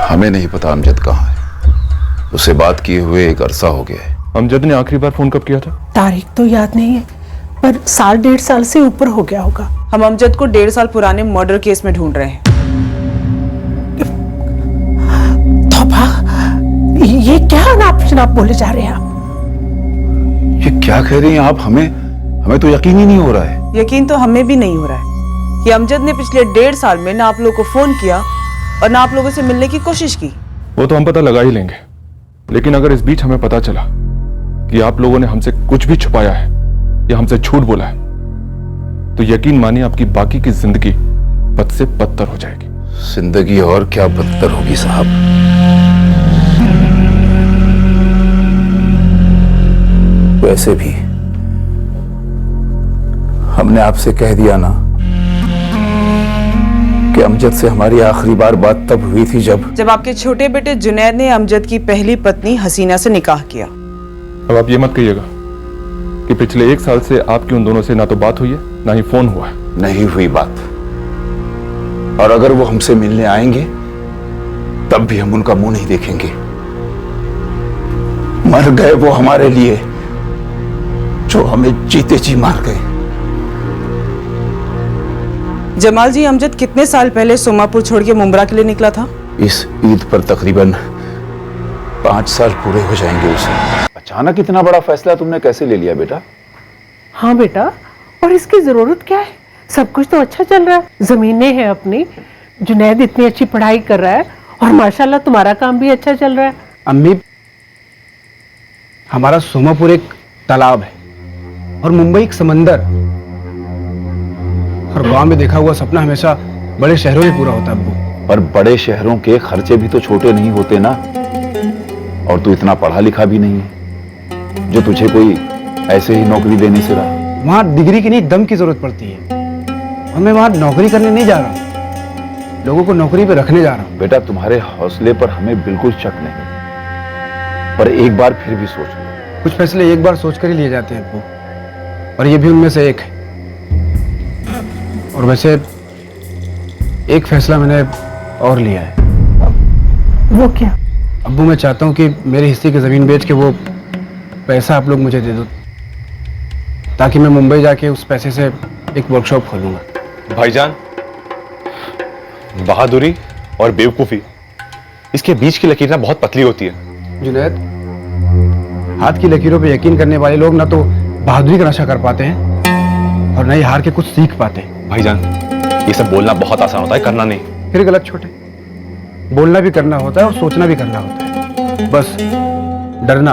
हमें नहीं पता अमजद कहाँ है। उसे बात किए हुए एक अरसा हो गया है। अमजद ने आखिरी बार फोन कब किया था? तारीख तो याद नहीं है, पर 1.5 साल से ऊपर हो गया होगा। हम अमजद को 1.5 साल पुराने मर्डर केस में ढूंढ रहे हैं। तौबा, ये क्या अनाप शनाप बोले जा रहे हैं आप? ये क्या कह रही हैं आप? हमें तो यकीन ही नहीं हो रहा है। यकीन तो हमें भी नहीं हो रहा है कि अमजद ने पिछले 1.5 साल में ना आप लोगों को फोन किया और ना आप लोगों से मिलने की कोशिश की। वो तो हम पता लगा ही लेंगे, लेकिन अगर इस बीच हमें पता चला कि आप लोगों ने हमसे कुछ भी छुपाया है या हमसे झूठ बोला है, तो यकीन मानिए आपकी बाकी की जिंदगी बद से बदतर हो जाएगी। जिंदगी और क्या बदतर होगी साहब। वैसे भी हमने आपसे कह दिया ना कि अमजद से हमारी आखिरी बार बात तब हुई थी जब आपके छोटे बेटे जुनैद ने अमजद की पहली पत्नी हसीना से निकाह किया। अब आप ये मत कहिएगा कि पिछले 1 साल से आपकी उन दोनों से ना तो बात हुई है ना ही फोन हुआ है। नहीं हुई बात, और अगर वो हमसे मिलने आएंगे तब भी हम उनका मुंह नहीं देखेंगे। मर गए वो हमारे लिए जो हमें जीते जी मार गए। जमाल जी, अमजद कितने साल पहले सोमापुर छोड़ के मुंब्रा के लिए निकला था? इस ईद पर तकरीबन 5 साल पूरे हो जाएंगे उसे। अचानक इतना बड़ा फैसला तुमने कैसे ले लिया बेटा? हाँ बेटा, और इसकी जरूरत क्या है? सब कुछ तो अच्छा चल रहा है, जमीनें हैं अपनी, जुनैद इतनी अच्छी पढ़ाई कर रहा है, और माशाल्लाह तुम्हारा काम भी अच्छा चल रहा है। अम्मी, हमारा सोमापुर एक तालाब है और मुंबई एक समंदर, और गांव में देखा हुआ सपना हमेशा बड़े शहरों में पूरा होता है अब्बू। पर बड़े शहरों के खर्चे भी तो छोटे नहीं होते ना। और तू इतना पढ़ा लिखा भी नहीं है जो तुझे कोई ऐसे ही नौकरी देने से रहा। वहाँ डिग्री की नहीं, दम की जरूरत पड़ती है। और मैं वहाँ नौकरी करने नहीं जा रहा हूँ, लोगों को नौकरी पे रखने जा रहा हूँ। बेटा, तुम्हारे हौसले पर हमें बिल्कुल शक नहीं, पर एक बार फिर भी सोच लो। कुछ फैसले एक बार सोचकर ही लिए जाते हैं अब्बू, और ये भी उनमें से एक है। और वैसे एक फैसला मैंने और लिया है। वो क्या? अब्बू, मैं चाहता हूँ कि मेरे हिस्से की जमीन बेच के वो पैसा आप लोग मुझे दे दो, ताकि मैं मुंबई जाके उस पैसे से एक वर्कशॉप खोलूंगा। भाईजान, बहादुरी और बेवकूफी, इसके बीच की लकीर ना बहुत पतली होती है। जुनैद, हाथ की लकीरों पे यकीन करने वाले लोग ना तो बहादुरी का नशा कर पाते हैं और न ही हार के कुछ सीख पाते हैं। भाईजान, ये सब बोलना बहुत आसान होता है, करना नहीं। फिर गलत छोटे, बोलना भी करना होता है और सोचना भी करना होता है। बस डरना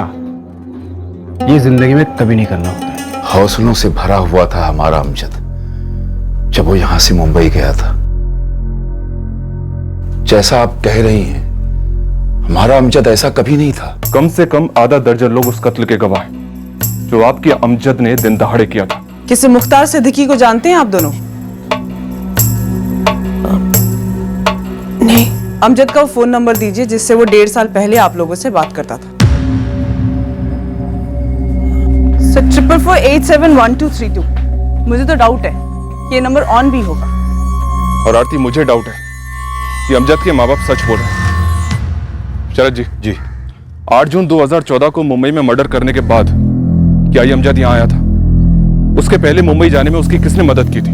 ये जिंदगी में कभी नहीं करना होता है। हौसलों से भरा हुआ था हमारा अमजद जब वो यहां से मुंबई गया था। जैसा आप कह रही हैं, हमारा अमजद ऐसा कभी नहीं था। कम से कम आधा दर्जन लोग उस कत्ल के गवाह हैं जो आपके अमजद ने दिन दहाड़े किया था। किसी मुख्तार सिद्दीकी को जानते हैं आप दोनों? नहीं। अमजद का वो फोन नंबर दीजिए जिससे वो 1.5 साल पहले आप लोगों से बात करता था। 444871232। मुझे तो डाउट है कि ये नंबर ऑन भी होगा। और आरती, मुझे डाउट है कि अमजद के माँ बाप सच बोल रहे हैं। शरद जी, 8 जून 2014 को मुंबई में मर्डर करने के बाद क्या ये अमजद यहाँ आया था? उसके पहले मुंबई जाने में उसकी किसने मदद की थी?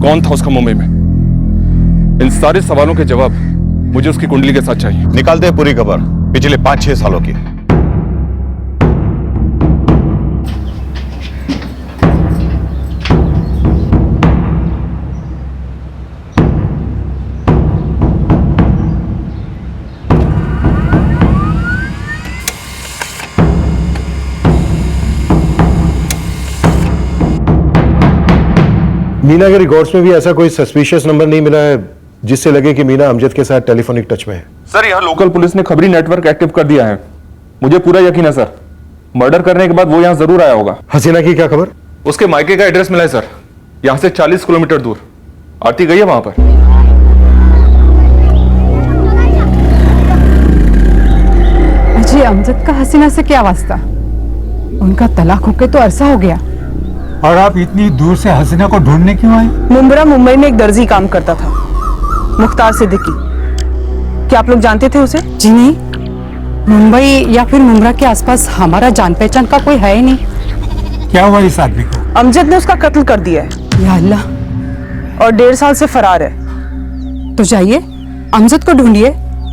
कौन था उसका मुंबई में? इन सारे सवालों के जवाब मुझे उसकी कुंडली के साथ चाहिए। निकालते हैं पूरी खबर पिछले 5-6 सालों की। मीना के रिकॉर्ड्स में भी ऐसा कोई सस्पिशियस नंबर नहीं मिला है जिससे लगे कि मीना अमजद के साथ टेलीफोनिक टच में है। सर, यहाँ लोकल पुलिस ने खबरी नेटवर्क एक्टिव कर दिया है। मुझे पूरा यकीन है सर, मर्डर करने के बाद वो यहाँ जरूर आया होगा। हसीना की क्या खबर? उसके मायके का एड्रेस मिला है सर, यहाँ से 40 किलोमीटर दूर। आरती गई है वहां पर। जी, अमजद का हसीना से क्या वास्ता? उनका तलाक होके तो अरसा हो गया। और आप इतनी दूर से हसीना को ढूंढने क्यों आए? मुंबई में एक दर्जी काम करता था, मुख्तार सिद्दीकी। क्या आप लोग जानते थे उसे? जी नहीं, मुंबई या फिर मुंब्रा के आसपास हमारा जान पहचान का कोई है ही नहीं। क्या हुआ इस आदमी को? अमजद ने उसका कत्ल कर दिया है। या अल्लाह। और 1.5 साल से फरार है। तो जाइए, अमजद को ढूंढिए।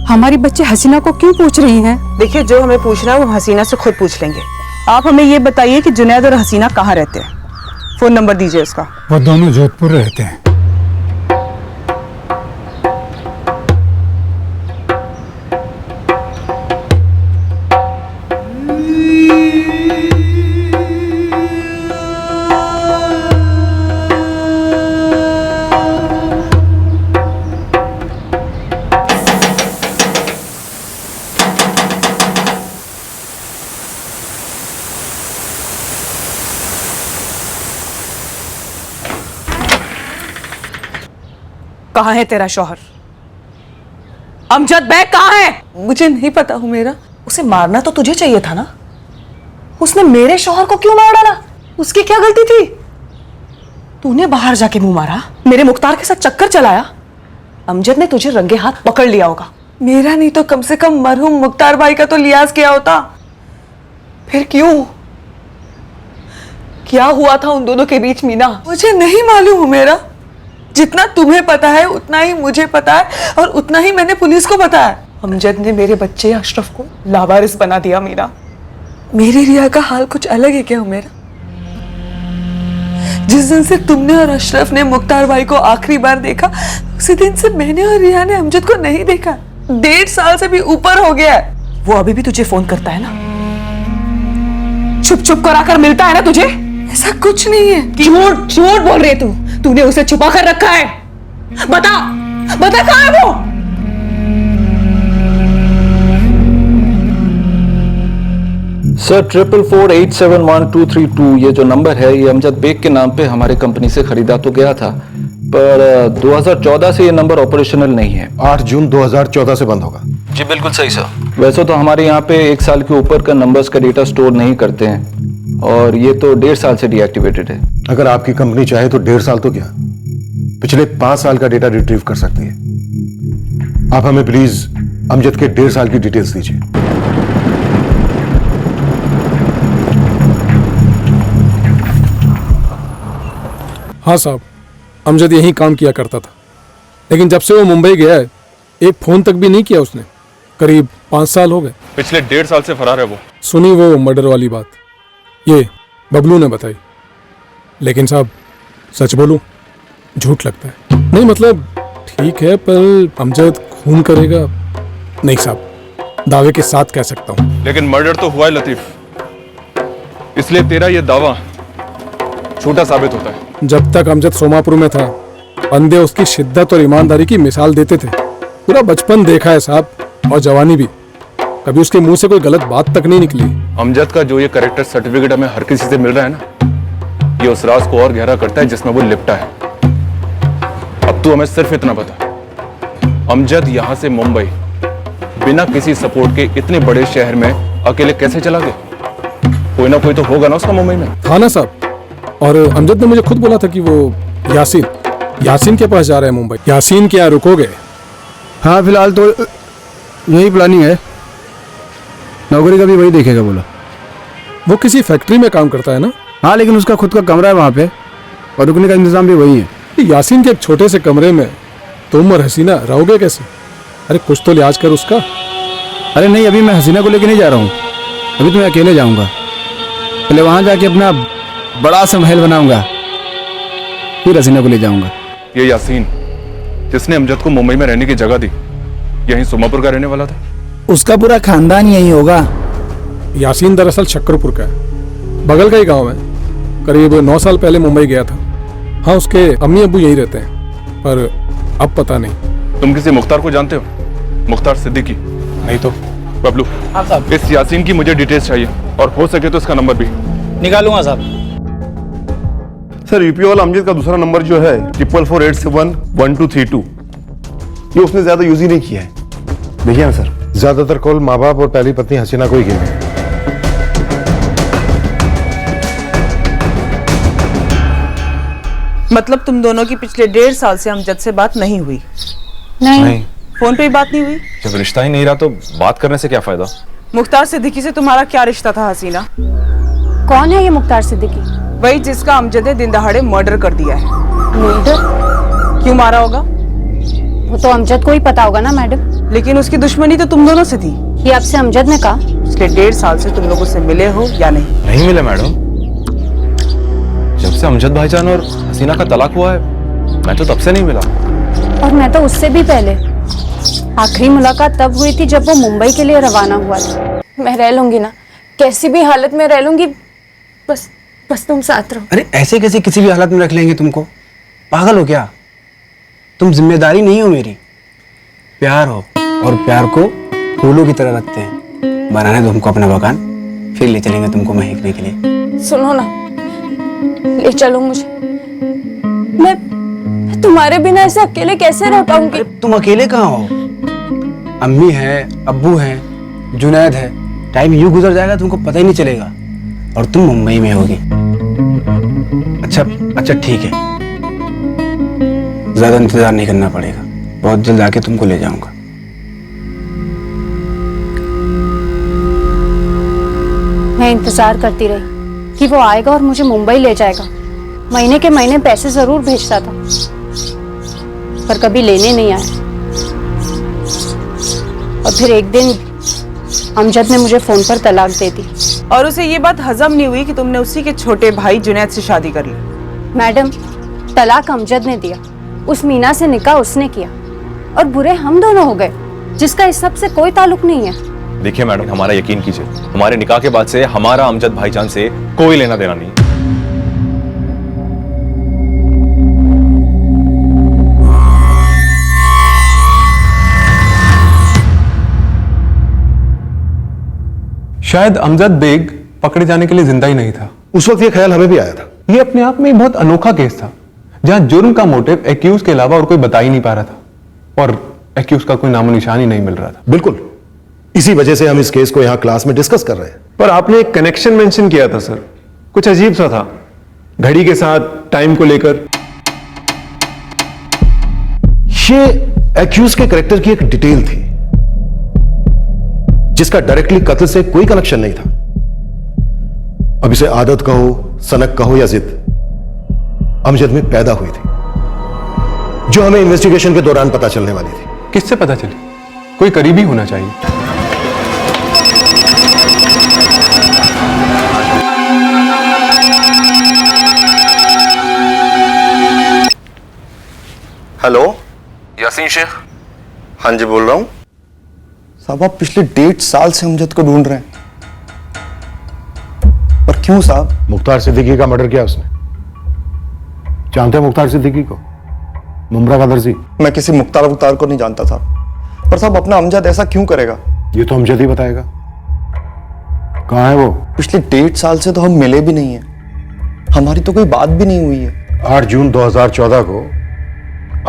हमारी बच्ची हसीना को क्यों पूछ रही हैं? देखिए, जो हमें पूछना है वो हसीना से खुद पूछ लेंगे। आप हमें ये बताइए कि जुनैद और हसीना कहाँ रहते हैं? फोन नंबर दीजिए उसका। वो दोनों जोधपुर रहते हैं। कहाँ है तेरा शौहर? अमजद बैग कहाँ है? मुझे नहीं पता हूँ मेरा। उसे मारना तो तुझे चाहिए था ना? उसने मेरे शौहर को क्यों मार डाला? उसकी क्या गलती थी? तूने बाहर जाके मुंह मारा, मेरे मुख्तार के साथ चक्कर चलाया। अमजद ने तुझे रंगे हाथ पकड़ लिया होगा। मेरा नहीं तो कम से कम मरहूम मुख्तार भाई का तो लिहाज किया होता। फिर क्यों? क्या हुआ था उन दोनों के बीच मीना? मुझे नहीं मालूम मेरा। जितना तुम्हें पता है उतना ही मुझे पता है, और उतना ही मैंने पुलिस को बताया। अमजद ने मेरे बच्चे अशरफ को लावारिस बना दिया मीना। मेरी रिया का हाल कुछ अलग है क्या मेरा? जिस दिन से तुमने और अशरफ ने मुख्तार भाई को आखिरी बार देखा, उसी दिन से मैंने और रिया ने अमजद को नहीं देखा। 1.5 साल से भी ऊपर हो गया है। वो अभी भी तुझे फोन करता है ना? छुप छुप कर आकर मिलता है ना तुझे? ऐसा कुछ नहीं है। झूठ झूठ बोल रही है तूने उसे छुपा कर रखा है। बता बता, कहाँ है वो? सर 444871232 ये जो नंबर है ये अमजद बेग के नाम पे हमारे कंपनी से खरीदा तो गया था, पर 2014 से ये नंबर ऑपरेशनल नहीं है। 8 जून 2014 से बंद होगा। जी बिल्कुल सही सर। वैसे तो हमारे यहाँ पे 1 साल के ऊपर का नंबर्स का डेटा स्टोर नहीं करते हैं, और ये तो 1.5 साल से डीएक्टिवेटेड है। अगर आपकी कंपनी चाहे तो 1.5 साल तो क्या, पिछले 5 साल का डेटा रिट्रीव कर सकती है। आप हमें प्लीज अमजद के 1.5 साल की डिटेल्स दीजिए। हाँ साहब, अमजद यहीं काम किया करता था, लेकिन जब से वो मुंबई गया है एक फोन तक भी नहीं किया उसने। करीब 5 साल हो गए। पिछले 1.5 साल से फरार है वो। सुनी वो मर्डर वाली बात, ये बबलू ने बताई, लेकिन साहब सच बोलूं झूठ लगता है। नहीं मतलब ठीक है, पर अमजद खून करेगा नहीं साहब, दावे के साथ कह सकता हूं। लेकिन मर्डर तो हुआ है लतीफ, इसलिए तेरा ये दावा झूठा साबित होता है। जब तक अमजद सोमापुर में था, बंदे उसकी शिद्दत और ईमानदारी की मिसाल देते थे। पूरा बचपन देखा है साहब, और जवानी भी। कभी उसके मुंह से कोई गलत बात तक नहीं निकली। अमजद का जो ये कैरेक्टर सर्टिफिकेट हमें हर किसी से मिल रहा है ना, ये उस राज को और गहरा करता है जिसमें वो लिपटा है। अब तू हमें सिर्फ इतना बता, अमजद यहाँ से मुंबई बिना किसी सपोर्ट के इतने बड़े शहर में अकेले कैसे चला गया? कोई ना कोई तो होगा ना उसका मुंबई में। हाँ ना साहब, और अमजद ने मुझे खुद बोला था कि वो यासीन के पास जा रहा है मुंबई। यासीन क्या रुकोगे? हाँ फिलहाल तो यही प्लानिंग है, नौकरी का भी वही देखेगा बोला। वो किसी फैक्ट्री में काम करता है ना? हाँ, लेकिन उसका खुद का कमरा है वहाँ पे, और रुकने का इंतजाम भी वही है। यासीन के एक छोटे से कमरे में तुम और हसीना रहोगे कैसे? अरे कुछ तो लिहाज कर उसका। अरे नहीं, अभी मैं हसीना को लेके नहीं जा रहा हूँ, अभी तो मैं अकेले जाऊँगा। पहले वहाँ जाके अपना बड़ा सा महल बनाऊंगा, फिर हसीना को ले जाऊंगा। ये यासीन जिसने अमजद को मुंबई में रहने की जगह दी, यहीं सोमापुर का रहने वाला था। उसका पूरा खानदान यही होगा। यासीन दरअसल शक्करपुर का है, बगल का ही गांव है। करीब 9 साल पहले मुंबई गया था। हाँ, उसके अम्मी अब्बू यही रहते हैं, पर अब पता नहीं। तुम किसी मुख्तार को जानते हो? मुख्तार सिद्दीकी? नहीं तो। बबलू, इस यासीन की मुझे डिटेल्स चाहिए, और हो सके तो इसका नंबर भी निकालूंगा साहब। सर यूपी वाला अमजद का दूसरा नंबर जो है 444871232, ये उसने ज्यादा यूज ही नहीं किया है। देखिए ना सर, ज्यादातर कॉल माँ बाप और पहली पत्नी हसीना को ही किए। मतलब तुम दोनों की पिछले 1.5 साल से अमजद से बात नहीं हुई? नहीं। फोन पे ही बात नहीं हुई? जब रिश्ता ही नहीं रहा तो बात करने से क्या फायदा? मुख्तार सिद्दीकी से तुम्हारा क्या रिश्ता था हसीना? कौन है ये मुख्तार सिद्दीकी? वही जिसका अमजद ने दिन दहाड़े मर्डर कर दिया है। मर्डर? क्यों मारा होगा? वो तो अमजद को ही पता होगा ना मैडम। लेकिन उसकी दुश्मनी तो तुम दोनों से थी। ये आपसे अमजद ने कहा? उसके 1.5 साल से तुम लोगों से मिले हो या नहीं? नहीं मिले मैडम। जब से अमजद भाईजान और हसीना का तलाक हुआ है, मैं तो तब से नहीं मिला। और मैं तो उससे भी पहले। आखिरी मुलाकात तब हुई थी जब वो मुंबई के लिए रवाना हुआ था। मैं रह लूंगी ना, कैसी भी हालत में रह लूंगी, बस तुम साथ रहो। अरे ऐसे कैसे किसी भी हालत में रख लेंगे तुमको? पागल हो क्या? तुम जिम्मेदारी नहीं हो मेरी, प्यार हो, और प्यार को फूलों की तरह रखते हैं। बनाने दो हमको अपना बगान, फिर ले चलेंगे तुमको महकने के लिए। सुनो ना, ले चलो मुझे। मैं तुम्हारे बिना ऐसे अकेले कैसे रह पाऊंगी? तुम अकेले कहाँ हो? अम्मी है, अब्बू है, जुनैद है। टाइम यूं गुजर जाएगा तुमको पता ही नहीं चलेगा, और तुम मुंबई में होगी। अच्छा ठीक है, ज्यादा इंतजार नहीं करना पड़ेगा, बहुत जल्द आके तुमको ले जाऊंगा। मैं इंतजार करती रही कि वो आएगा और मुझे मुंबई ले जाएगा। महीने के महीने पैसे जरूर भेजता था, पर कभी लेने नहीं आया। और फिर एक दिन अमजद ने मुझे फोन पर तलाक दे दी। और उसे ये बात हजम नहीं हुई कि तुमने उसी के छोटे भाई जुनैद से शादी कर ली। मैडम, तलाक अमजद ने दिया, उस मीना से निकाह उसने किया, और बुरे हम दोनों हो गए, जिसका इस सब से कोई ताल्लुक नहीं है। देखिए मैडम, हमारा यकीन कीजिए, हमारे निकाह के बाद से हमारा अमजद भाईजान से कोई लेना देना नहीं। शायद अमजद बेग पकड़े जाने के लिए जिंदा ही नहीं था। उस वक्त ये ख्याल हमें भी आया था। ये अपने आप में बहुत अनोखा केस था, जहां जुर्म का मोटिव एक्यूज के अलावा और कोई बता ही नहीं पा रहा था और एक्यूज का कोई नामो निशान ही नहीं मिल रहा था। बिल्कुल, इसी वजह से हम इस केस को यहां क्लास में डिस्कस कर रहे हैं। पर आपने एक कनेक्शन मेंशन किया था सर, कुछ अजीब सा था, घड़ी के साथ, टाइम को लेकर। ये एक्यूज के कैरेक्टर की एक डिटेल थी जिसका डायरेक्टली कत्ल से कोई कनेक्शन नहीं था। अब इसे आदत कहो, सनक कहो या जिद, अमजद में पैदा हुई थी, जो हमें इन्वेस्टिगेशन के दौरान पता चलने वाली थी। किससे पता चली? कोई करीबी होना चाहिए। हेलो, यासीन शेख। हाँ जी बोल रहा हूँ। साहब आप पिछले 1.5 साल से अमजद को ढूंढ रहे हैं, पर क्यों साहब? मुख्तार सिद्दीकी का मर्डर किया उसने। जानते हैं मुख्तार सिद्दीकी को? मुमरा का दर्जी। मैं किसी मुख्तार को नहीं जानता था, पर साहब अपना अमजद ऐसा क्यों करेगा? ये तो अमजद ही बताएगा। कहाँ है वो? पिछले 1.5 साल से तो हम मिले भी नहीं है, हमारी तो कोई बात भी नहीं हुई है। 8 जून 2014 को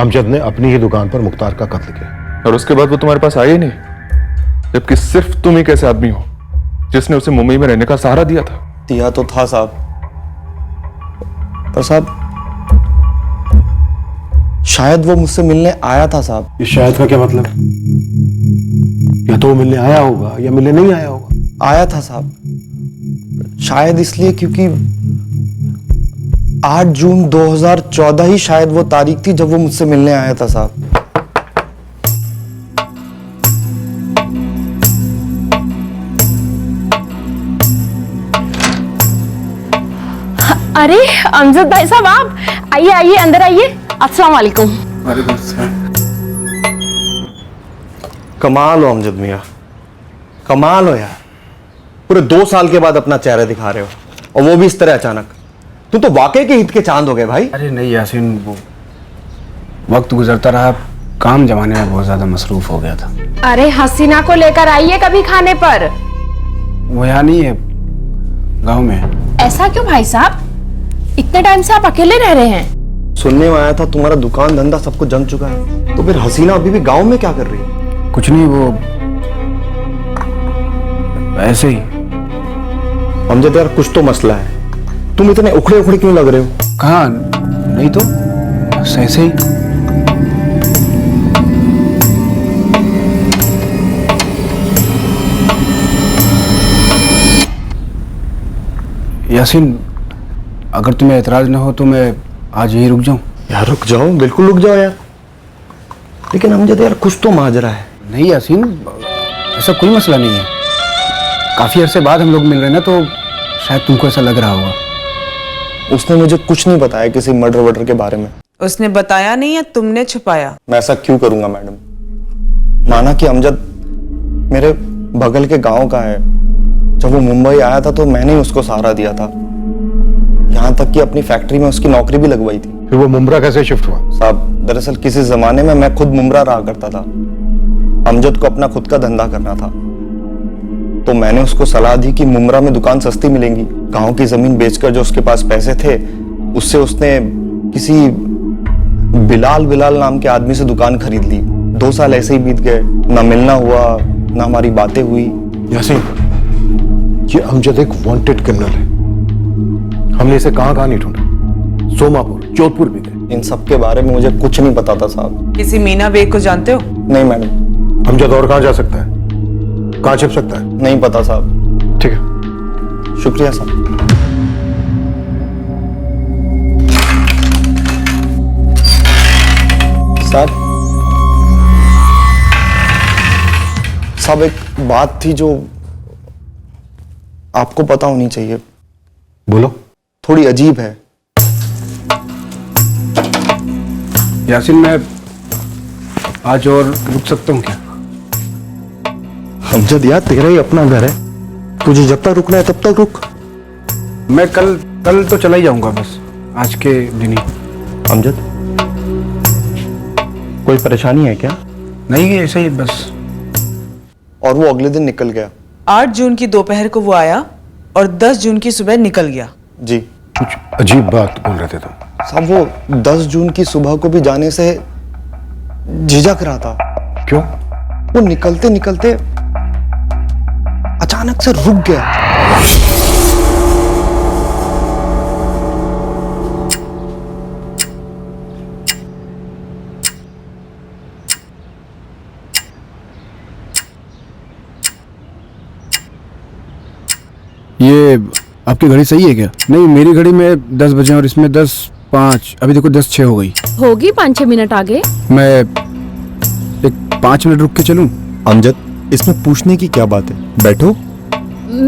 अमजद ने अपनी ही दुकान पर मुख्तार का कत्ल किया। और उसके बाद वो तुम्हारे पास आए ही नहीं, जबकि सिर्फ तुम ही कैसे आदमी हो जिसने उसे मुंबई में रहने का सहारा दिया था। दिया तो था साहब, पर साहब शायद वो मुझसे मिलने आया था साहब। इस शायद का क्या मतलब? या तो वो मिलने आया होगा या मिलने नहीं आया होगा। आया था साहब, शायद इसलिए क्योंकि 8 जून 2014 ही शायद वो तारीख थी जब वो मुझसे मिलने आया था साहब। अरे अमजद भाई साहब, आप आइए आइए, अंदर आइए। अस्सलाम वालेकुम। कमाल हो अमजद मियां, कमाल हो यार। पूरे 2 साल के बाद अपना चेहरा दिखा रहे हो, और वो भी इस तरह अचानक। तुम तो वाकई के हित के चांद हो गए भाई। अरे नहीं यासीन, वो वक्त गुजरता रहा, काम जमाने में बहुत ज्यादा मसरूफ हो गया था। अरे हसीना को लेकर आइए कभी खाने पर। वो यहाँ नहीं है, गांव में है। ऐसा क्यों भाई साहब? इतने टाइम से आप अकेले रह रहे हैं? सुनने में आया था तुम्हारा दुकान धंधा सब कुछ जम चुका है, तो फिर हसीना अभी भी गांव में क्या कर रही है? कुछ नहीं, वो ऐसे ही। अमजद यार कुछ तो मसला है, तुम इतने उखड़े उखड़े क्यों लग रहे हो? कहाँ? नहीं तो बस ऐसे ही। यासीन, अगर तुम्हें एतराज ना हो तो मैं आज यही रुक जाऊं? यार रुक जाओ, बिल्कुल रुक जाओ यार, लेकिन अमजद यार कुछ तो माजरा है। नहीं यासीन, ऐसा कोई मसला नहीं है। काफी अरसे बाद हम लोग मिल रहे हैं ना, तो शायद तुमको ऐसा लग रहा होगा। उसने मुझे कुछ नहीं बताया किसी मर्डर वर्डर के बारे में। उसने बताया नहीं या तुमने छुपाया? मैं ऐसा क्यों करूंगा मैडम? माना कि अमजद मेरे बगल के गांव का है, जब वो मुंबई आया था तो मैंने ही उसको सहारा दिया था, यहाँ तक कि अपनी फैक्ट्री में उसकी नौकरी भी लगवाई थी। फिर वो मुमरा कैसे शिफ्ट हुआ? साहब दरअसल किसी जमाने में मैं खुद मुमरा रहा करता था, अमजद को अपना खुद का धंधा करना था, तो मैंने उसको सलाह दी कि मुमरा में दुकान सस्ती मिलेंगी। गांव की जमीन बेचकर जो उसके पास पैसे थे, उससे उसने किसी बिलाल नाम के आदमी से दुकान खरीद ली। 2 साल ऐसे ही बीत गए, ना मिलना हुआ ना हमारी बातें हुई। यासीन, ये अमजद एक वांटेड क्रिमिनल है। हमने इसे कहां नहीं ढूंढा, सोमापुर, जोधपुर भी गए। इन सब के बारे में मुझे कुछ नहीं पता था साहब। किसी मीना बेग को जानते हो? नहीं मैडम। अमजद और कहां जा सकता है, कहां छिप सकता है? नहीं पता साहब। ठीक है, शुक्रिया साहब। साहब एक बात थी जो आपको पता होनी चाहिए। बोलो। थोड़ी अजीब है। यासीन, मैं आज और रुक सकता हूँ क्या? अमजद यार तेरा ही अपना घर है, तुझे जब तक रुकना है तब तक रुक। मैं कल तो चला ही जाऊंगा, बस आज के दिन ही। अमजद कोई परेशानी है क्या? नहीं, ऐसे ही बस। और वो अगले दिन निकल गया। 8 जून की दोपहर को वो आया और 10 जून की सुबह निकल गया। जी। कुछ अजीब बात बोल रहे थे तुम। साहब वो 10 जून की सुबह को भी जाने से झिझक रहा था। क्यों? वो निकलते निकलते अचानक से रुक गया। ये आपकी घड़ी सही है क्या? नहीं, मेरी घड़ी में 10 बजे और इसमें 10:05। अभी देखो 10:06 हो गई। होगी 5-6 मिनट आगे। मैं एक 5 मिनट रुक के चलूं? अमजद, इसमें पूछने की क्या बात है? बैठो।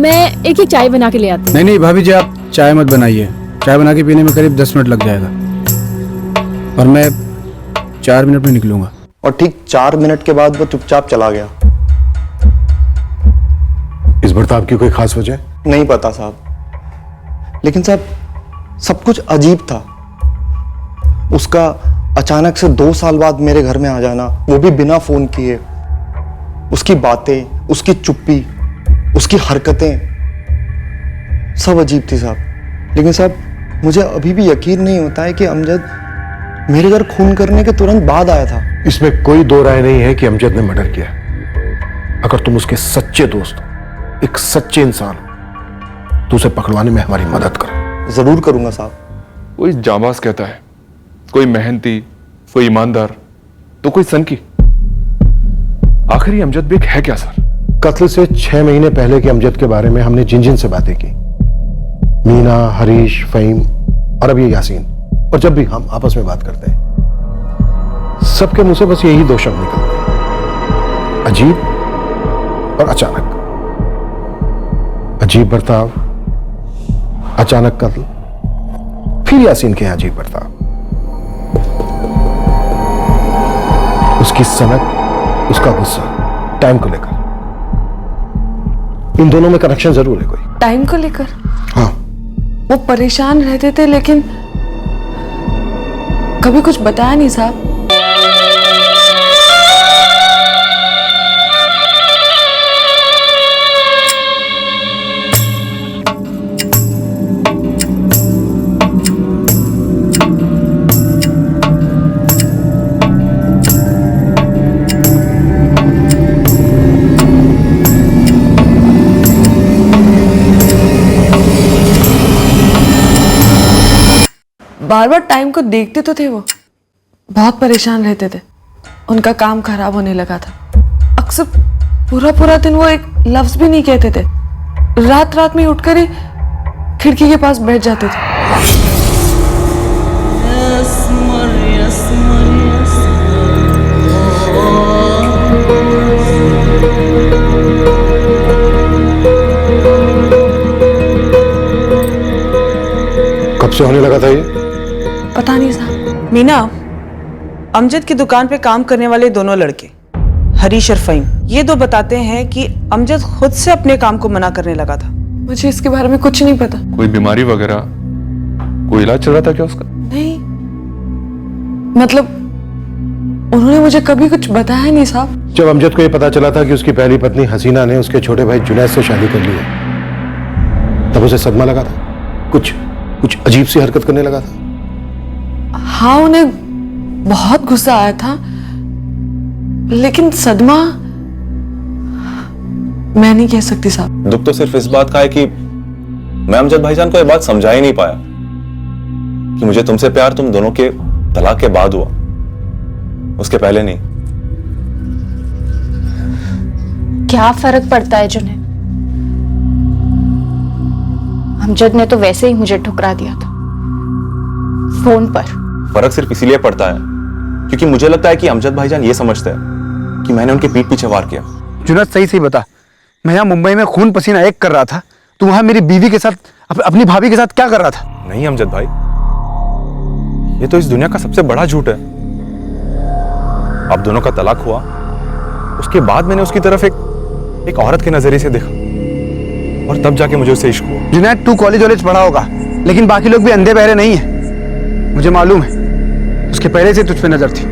मैं एक ही चाय बना के ले आती हूँ। नहीं भाभी जी, आप चाय मत बनाइए। चाय बना के पीने में करीब 10 मिनट लग जाएगा और मैं 4 मिनट में निकलूंगा। और ठीक 4 मिनट के बाद वो चुपचाप चला गया। इस बर्ताव की कोई खास वजह? नहीं पता साहब, लेकिन साहब सब कुछ अजीब था। उसका अचानक से 2 साल बाद मेरे घर में आ जाना, वो भी बिना फोन किए। उसकी बातें, उसकी चुप्पी, उसकी हरकतें सब अजीब थी साहब। लेकिन साहब मुझे अभी भी यकीन नहीं होता है कि अमजद मेरे घर खून करने के तुरंत बाद आया था। इसमें कोई दो राय नहीं है कि अमजद ने मर्डर किया। अगर तुम उसके सच्चे दोस्त हो, एक सच्चे इंसान हो, तो उसे पकड़वाने में हमारी मदद करो। जरूर करूंगा साहब। कोई जाबाज कहता है, कोई मेहनती, कोई ईमानदार, तो कोई सनकी। आखिर ये अमजद बेग है क्या सर? कत्ल से 6 महीने पहले के अमजद के बारे में हमने जिन जिन से बातें की, मीना, हरीश, फहीम और अब ये यासीन, और जब भी हम आपस में बात करते हैं सबके मुंह से बस यही 2 शब्द निकलते हैं, अजीब और अचानक। अजीब बर्ताव, अचानक कत्ल, फिर यासीन के अजीब बर्ताव। उसकी सनक, उसका गुस्सा, टाइम को लेकर। इन दोनों में कनेक्शन जरूर है कोई। टाइम को लेकर? हाँ। वो परेशान रहते थे लेकिन कभी कुछ बताया नहीं साहब। बार बार टाइम को देखते तो थे वो। बहुत परेशान रहते थे, उनका काम खराब होने लगा था। अक्सर पूरा पूरा दिन वो एक लफ्ज भी नहीं कहते थे। रात रात में उठकर ही खिड़की के पास बैठ जाते थे। कब से होने लगा था ये? पता नहीं साहब। मीना, अमजद की दुकान पे काम करने वाले दोनों लड़के हरीश और फहीम, ये 2 बताते हैं कि अमजद खुद से अपने काम को मना करने लगा था। मुझे इसके बारे में कुछ नहीं पता। कोई बीमारी वगैरह, कोई इलाज चल रहा था क्या उसका? नहीं, मतलब उन्होंने मुझे कभी कुछ बताया नहीं साहब। जब अमजद को यह पता चला था कि उसकी पहली पत्नी हसीना ने उसके छोटे भाई जुनैद से शादी कर ली है, तब उसे सदमा लगा था। कुछ अजीब सी हरकत करने लगा था। हाँ, उन्हें बहुत गुस्सा आया था, लेकिन सदमा मैं नहीं कह सकती साहब। दुख तो सिर्फ इस बात का है कि मैं अमजद भाईजान को यह बात समझा ही नहीं पाया कि मुझे तुमसे प्यार तुम दोनों के तलाक के बाद हुआ, उसके पहले नहीं। क्या फर्क पड़ता है जुनैद? अमजद ने तो वैसे ही मुझे ठुकरा दिया था फोन पर। फर्क सिर्फ इसीलिए पड़ता है क्योंकि मुझे लगता है कि अमजद भाईजान ये समझते हैं कि मैंने उनके पीठ पीछे वार किया। जुनैद सही बता, मैं यहाँ मुंबई में खून पसीना एक कर रहा था, तू वहां मेरी बीवी के साथ, अपनी भाभी के साथ क्या कर रहा था? नहीं अमजद भाई, ये तो इस दुनिया का सबसे बड़ा झूठ है। अब दोनों का तलाक हुआ, उसके बाद मैंने उसकी तरफ एक औरत के नजरिए से देखा और तब जाके मुझे उससे इश्क हुआ। जुनैद, तू कॉलेज पढ़ा होगा, लेकिन बाकी लोग भी अंधे बहरे नहीं है। मुझे मालूम है उसके पहले से तुझ पे नजर थी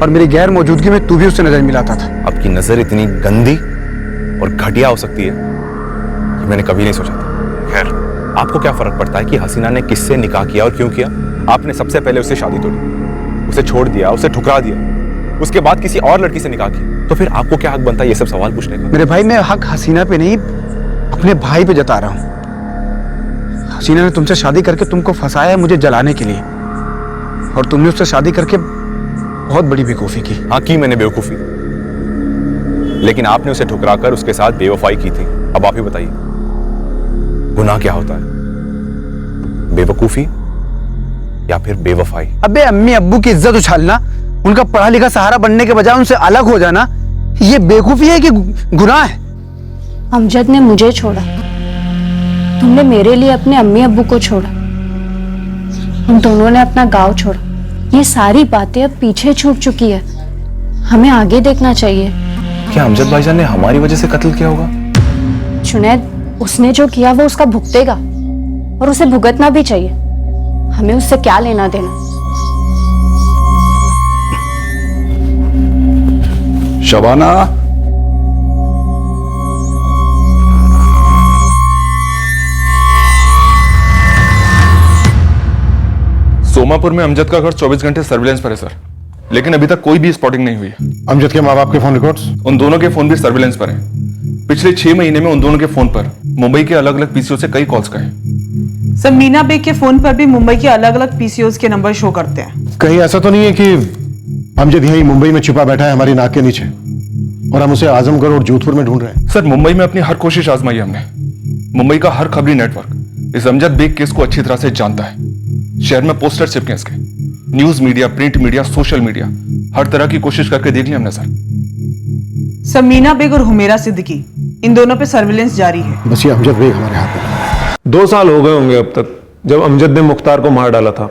और मेरी गैर मौजूदगी में तू भी उससे नजर मिलाता था। आपकी नजर इतनी गंदी और घटिया हो सकती है कि मैंने कभी नहीं सोचा था। खैर, आपको क्या फर्क पड़ता है कि हसीना ने किससे निकाह किया और क्यों किया? आपने सबसे पहले उससे शादी तोड़ी, उसे छोड़ दिया, उसे ठुकरा दिया, उसके बाद किसी और लड़की से निकाह किया, तो फिर आपको क्या हक बनता है ये सब सवाल पूछने का? मेरे भाई, मैं हक हसीना पे नहीं, अपने भाई पे जता रहा हूँ। हसीना ने तुमसे शादी करके तुमको फंसाया है मुझे जलाने के लिए, और तुमने उससे शादी करके बहुत बड़ी बेवकूफी की। हाँ, की मैंने बेवकूफी, लेकिन आपने उसे ठुकरा कर उसके साथ बेवफाई की थी। अब आप ही बताइए, गुनाह क्या होता है, बेवकूफी या फिर बेवफाई? अबे अम्मी अब्बू की इज्जत उछालना, उनका पढ़ा लिखा सहारा बनने के बजाय उनसे अलग हो जाना, ये बेवकूफी है कि गुनाह है? अमजद ने मुझे छोड़ा, तुमने मेरे लिए अपने अम्मी अब्बू को छोड़ा, हम दोनों ने अपना गांव छोड़ा। ये सारी बातें अब पीछे छूट चुकी है, हमें आगे देखना चाहिए। क्या अमजद भाईजान ने हमारी वजह से कत्ल किया होगा? जुनैद, उसने जो किया वो उसका भुगतेगा, और उसे भुगतना भी चाहिए। हमें उससे क्या लेना देना? शबाना, सोमापुर में अमजद का घर 24 घंटे सर्विलेंस पर है सर, लेकिन अभी तक कोई भी स्पॉटिंग नहीं हुई है। अमजद के माँ बाप के फोन रिकॉर्ड्स? उन दोनों के फोन भी सर्विलेंस पर हैं। पिछले 6 महीने में उन दोनों के फोन पर मुंबई के अलग अलग पीसीओ से कई कॉल्स गए। सर, मीना बेग के फोन पर भी मुंबई के अलग अलग पीसीओज के नंबर शो करते हैं। कहीं ऐसा तो नहीं है कि अमजद यहीं मुंबई में छिपा बैठा है हमारी नाक के नीचे, और हम उसे आजमगढ़ और जोधपुर में ढूंढ रहे हैं? सर, मुंबई में अपनी हर कोशिश आजमाई हमने। मुंबई का हर खबरी नेटवर्क इस अमजद बेग केस को अच्छी तरह से जानता है। शहर में पोस्टर चिपके इसके, news media, print media, social media, हर तरह की कोशिश करके देख लिया हमने सर, मीना बेग और हुमेरा सिद्दीकी, इन दोनों पे सर्विलेंस जारी है। बस ये अमजद बेग हमारे हाथ में। 2 साल हो गए होंगे अब तक जब अमजद ने मुख्तार को मार डाला था,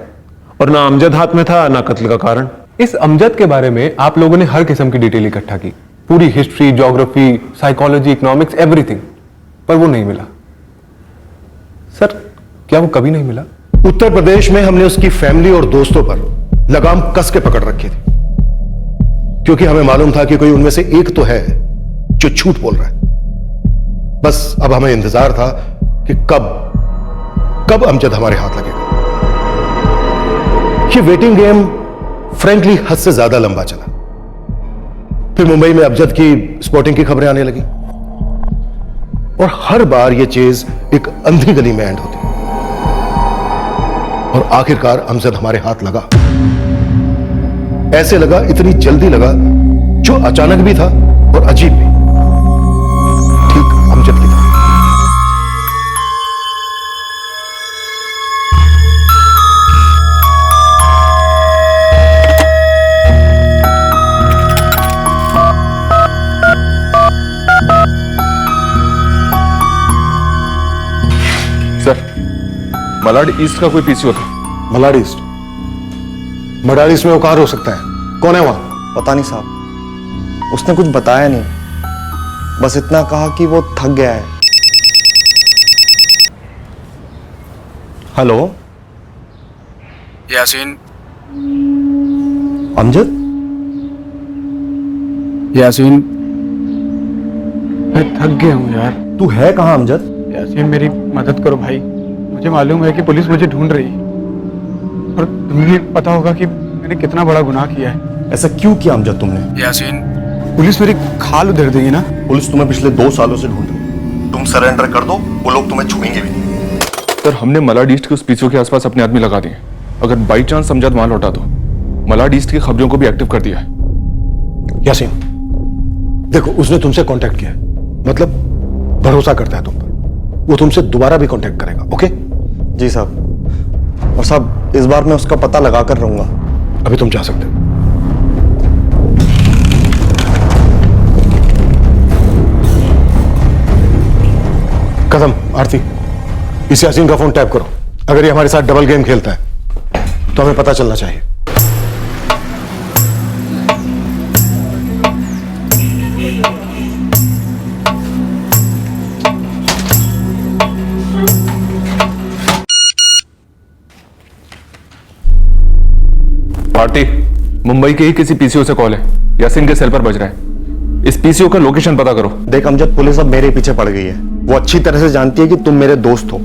और ना अमजद हाथ में था ना कत्ल का कारण। इस अमजद के बारे में आप लोगों ने हर किस्म की डिटेल इकट्ठा की, पूरी history, geography, psychology, economics, everything, पर वो नहीं मिला। सर, क्या वो कभी नहीं मिला? उत्तर प्रदेश में हमने उसकी फैमिली और दोस्तों पर लगाम कस के पकड़ रखी थी, क्योंकि हमें मालूम था कि कोई उनमें से एक तो है जो झूठ बोल रहा है। बस अब हमें इंतजार था कि कब अमजद हमारे हाथ लगेगा। ये वेटिंग गेम फ्रैंकली हद से ज्यादा लंबा चला। फिर मुंबई में अमजद की स्पॉटिंग की खबरें आने लगी, और हर बार ये चीज एक अंधी गली में एंड होती, और आखिरकार अमजद हमारे हाथ लगा। ऐसे लगा, इतनी जल्दी लगा, जो अचानक भी था और अजीब भी, ठीक अमजद की तरह। सर, मलाड ईस्ट का कोई पीसीओ था? मलाड ईस्ट? मलाड ईस्ट में वो कहाँ हो सकता है? कौन है वहां? पता नहीं साहब, उसने कुछ बताया नहीं, बस इतना कहा कि वो थक गया है। हेलो यासीन? अमजद? यासीन, मैं थक गया हूँ यार। तू है कहाँ अमजद? यासीन, मेरी मदद करो भाई, मुझे मालूम है कि पुलिस मुझे ढूंढ रही है, और तुम्हें पता होगा कि मैंने कितना बड़ा गुनाह किया है। ऐसा क्यों किया अमजद तुमने? यासीन, पुलिस मेरी खाल उधेड़ देगी ना। पुलिस तुम्हें पिछले 2 सालों से ढूंढ रही, तुम सरेंडर कर दो, वो लोग तुम्हें छुएंगे भी नहीं। सर, हमने मलाड ईस्ट के उस पीसीओ के आसपास अपने आदमी लगा दिए। अगर बाई चांस अमजद वहां लौटा तो मलाड ईस्ट की खबरों को भी एक्टिव कर दिया है। यासीन, देखो, उसने तुमसे कांटेक्ट किया है, मतलब भरोसा करता है तुम पर, वो तुमसे दोबारा भी कांटेक्ट करेगा। ओके? जी साहब। और साहब, इस बार मैं उसका पता लगा कर रहूंगा। अभी तुम जा सकते हो। कदम, आरती, इस यासीन का फोन टैप करो। अगर ये हमारे साथ डबल गेम खेलता है तो हमें पता चलना चाहिए। पार्टी, मुंबई के ही किसी पीसीओ से कॉल है, यासीन के सेल पर बज रहा है। इस पीसीओ का लोकेशन पता करो। देख अमजद, पुलिस अब मेरे पीछे पड़ गई है। वो अच्छी तरह से जानती है कि तुम मेरे दोस्त हो।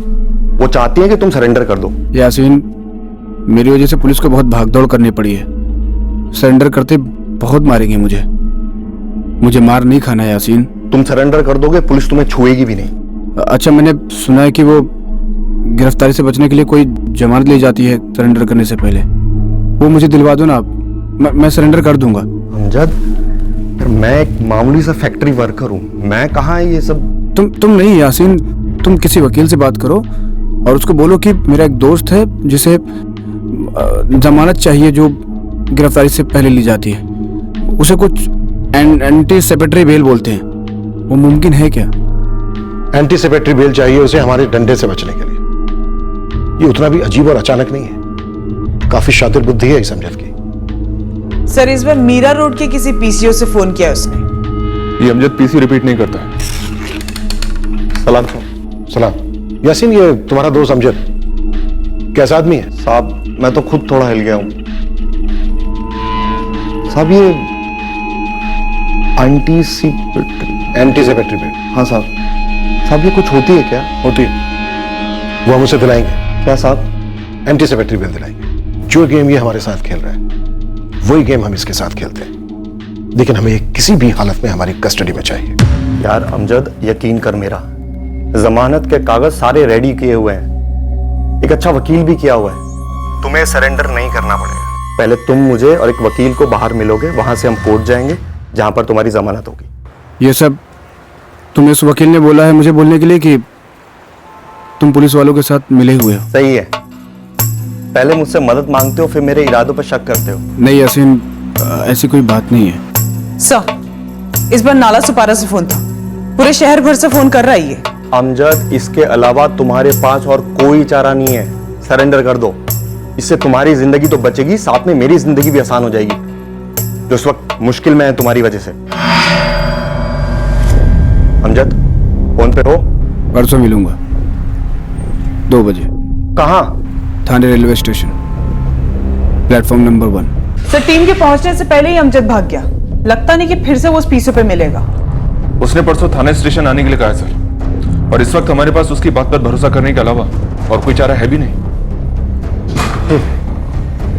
वो चाहती है कि तुम सरेंडर कर दो। यासीन, मेरी वजह से पुलिस को बहुत भागदौड़ करनी पड़ी है। सरेंडर करते बहुत मारेंगे मुझे मार नहीं खाना है यासीन। तुम सरेंडर कर दोगे, पुलिस तुम्हें छुएगी भी नहीं। अच्छा, मैंने सुना है कि वो गिरफ्तारी से बचने के लिए कोई जमानत ली जाती है सरेंडर करने से पहले। वो मुझे दिलवा दो ना, मैं सरेंडर कर दूंगा। अमजद, मैं एक मामूली सा फैक्ट्री वर्कर हूँ, मैं कहाँ है ये सब। तुम नहीं यासीन, तुम किसी वकील से बात करो और उसको बोलो कि मेरा एक दोस्त है जिसे जमानत चाहिए जो गिरफ्तारी से पहले ली जाती है। उसे कुछ एंटीसिपेटरी बेल बोलते हैं, वो मुमकिन है क्या? एंटीसिपेटरी बेल चाहिए उसे हमारे डंडे से बचने के लिए। ये उतना भी अजीब और अचानक नहीं है, काफी शातिर बुद्धि है इस अमजद की। सर, इस बार मीरा रोड के किसी पीसीओ से फोन किया उसने। ये अमजद पीसी रिपीट नहीं करता है। सलाम सलाम। यासीन, ये तुम्हारा दोस्त अमजद कैसा आदमी है? साहब, मैं तो खुद थोड़ा हिल गया हूँ साहब। ये एंटीसिपेटरी बेल। हाँ साहब, ये कुछ होती है क्या? होती है, वो हम उसे दिलाएंगे। क्या साहब? एंटीसिपेटरी बेल दिलाएंगे। जो गेम ये हमारे साथ खेल रहा है वही गेम हम इसके साथ खेलते हैं, लेकिन हमें ये किसी भी हालत में हमारी कस्टडी में चाहिए। यार अमजद, यकीन कर मेरा, जमानत के कागज सारे रेडी किए हुए हैं, एक अच्छा वकील भी किया हुआ है। तुम्हें सरेंडर नहीं करना पड़ेगा। पहले तुम मुझे और एक वकील को बाहर मिलोगे, वहां से हम कोर्ट जाएंगे जहां पर तुम्हारी जमानत होगी। ये सब तुम्हें उस वकील ने बोला है मुझे बोलने के लिए कि तुम पुलिस वालों के साथ मिले हुए हो? सही है। पहले मुझसे मदद मांगते हो, फिर मेरे इरादों पर शक करते हो। नहीं यासीन, ऐसी कोई बात नहीं है। सर, इस बार नाला सुपारा से फोन था, पूरे शहर भर से फोन कर रहा है ये। अमजद, इसके अलावा तुम्हारे पास और कोई चारा नहीं है। सरेंडर कर दो, इससे तुम्हारी जिंदगी तो बचेगी, साथ में मेरी जिंदगी भी आसान हो जाएगी, जो इस वक्त मुश्किल में है तुम्हारी वजह से। अमजद, फोन पे हो? परसों मिलूंगा 2 बजे। कहाँ? Thane railway station, platform number 1। Sir, team के पहुंचने से पहले ही अमजद भाग गया। लगता नहीं कि फिर से वो उस पीसीओ पे मिलेगा। उसने परसों थाने स्टेशन आने के लिए कहा है सर, और इस वक्त हमारे पास उसकी बात पर भरोसा करने के अलावा और कोई चारा है भी नहीं।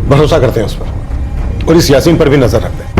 भरोसा करते हैं उस पर, और इस यासीन पर भी नजर रखते हैं।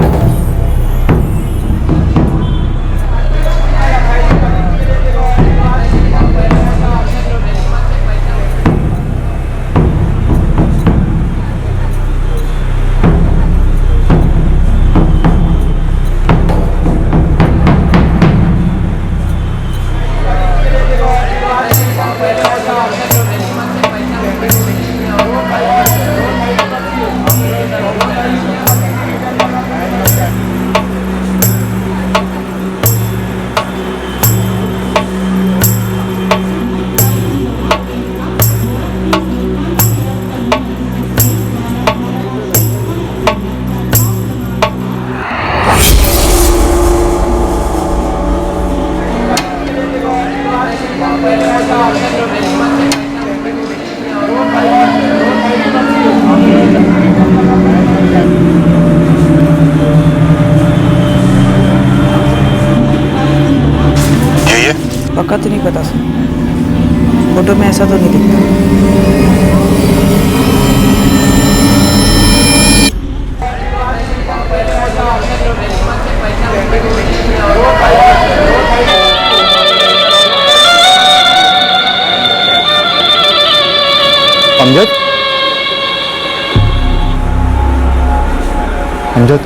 पक्का तो नहीं पता सर, फोटो में ऐसा तो नहीं दिखता। अमजद, अमजद,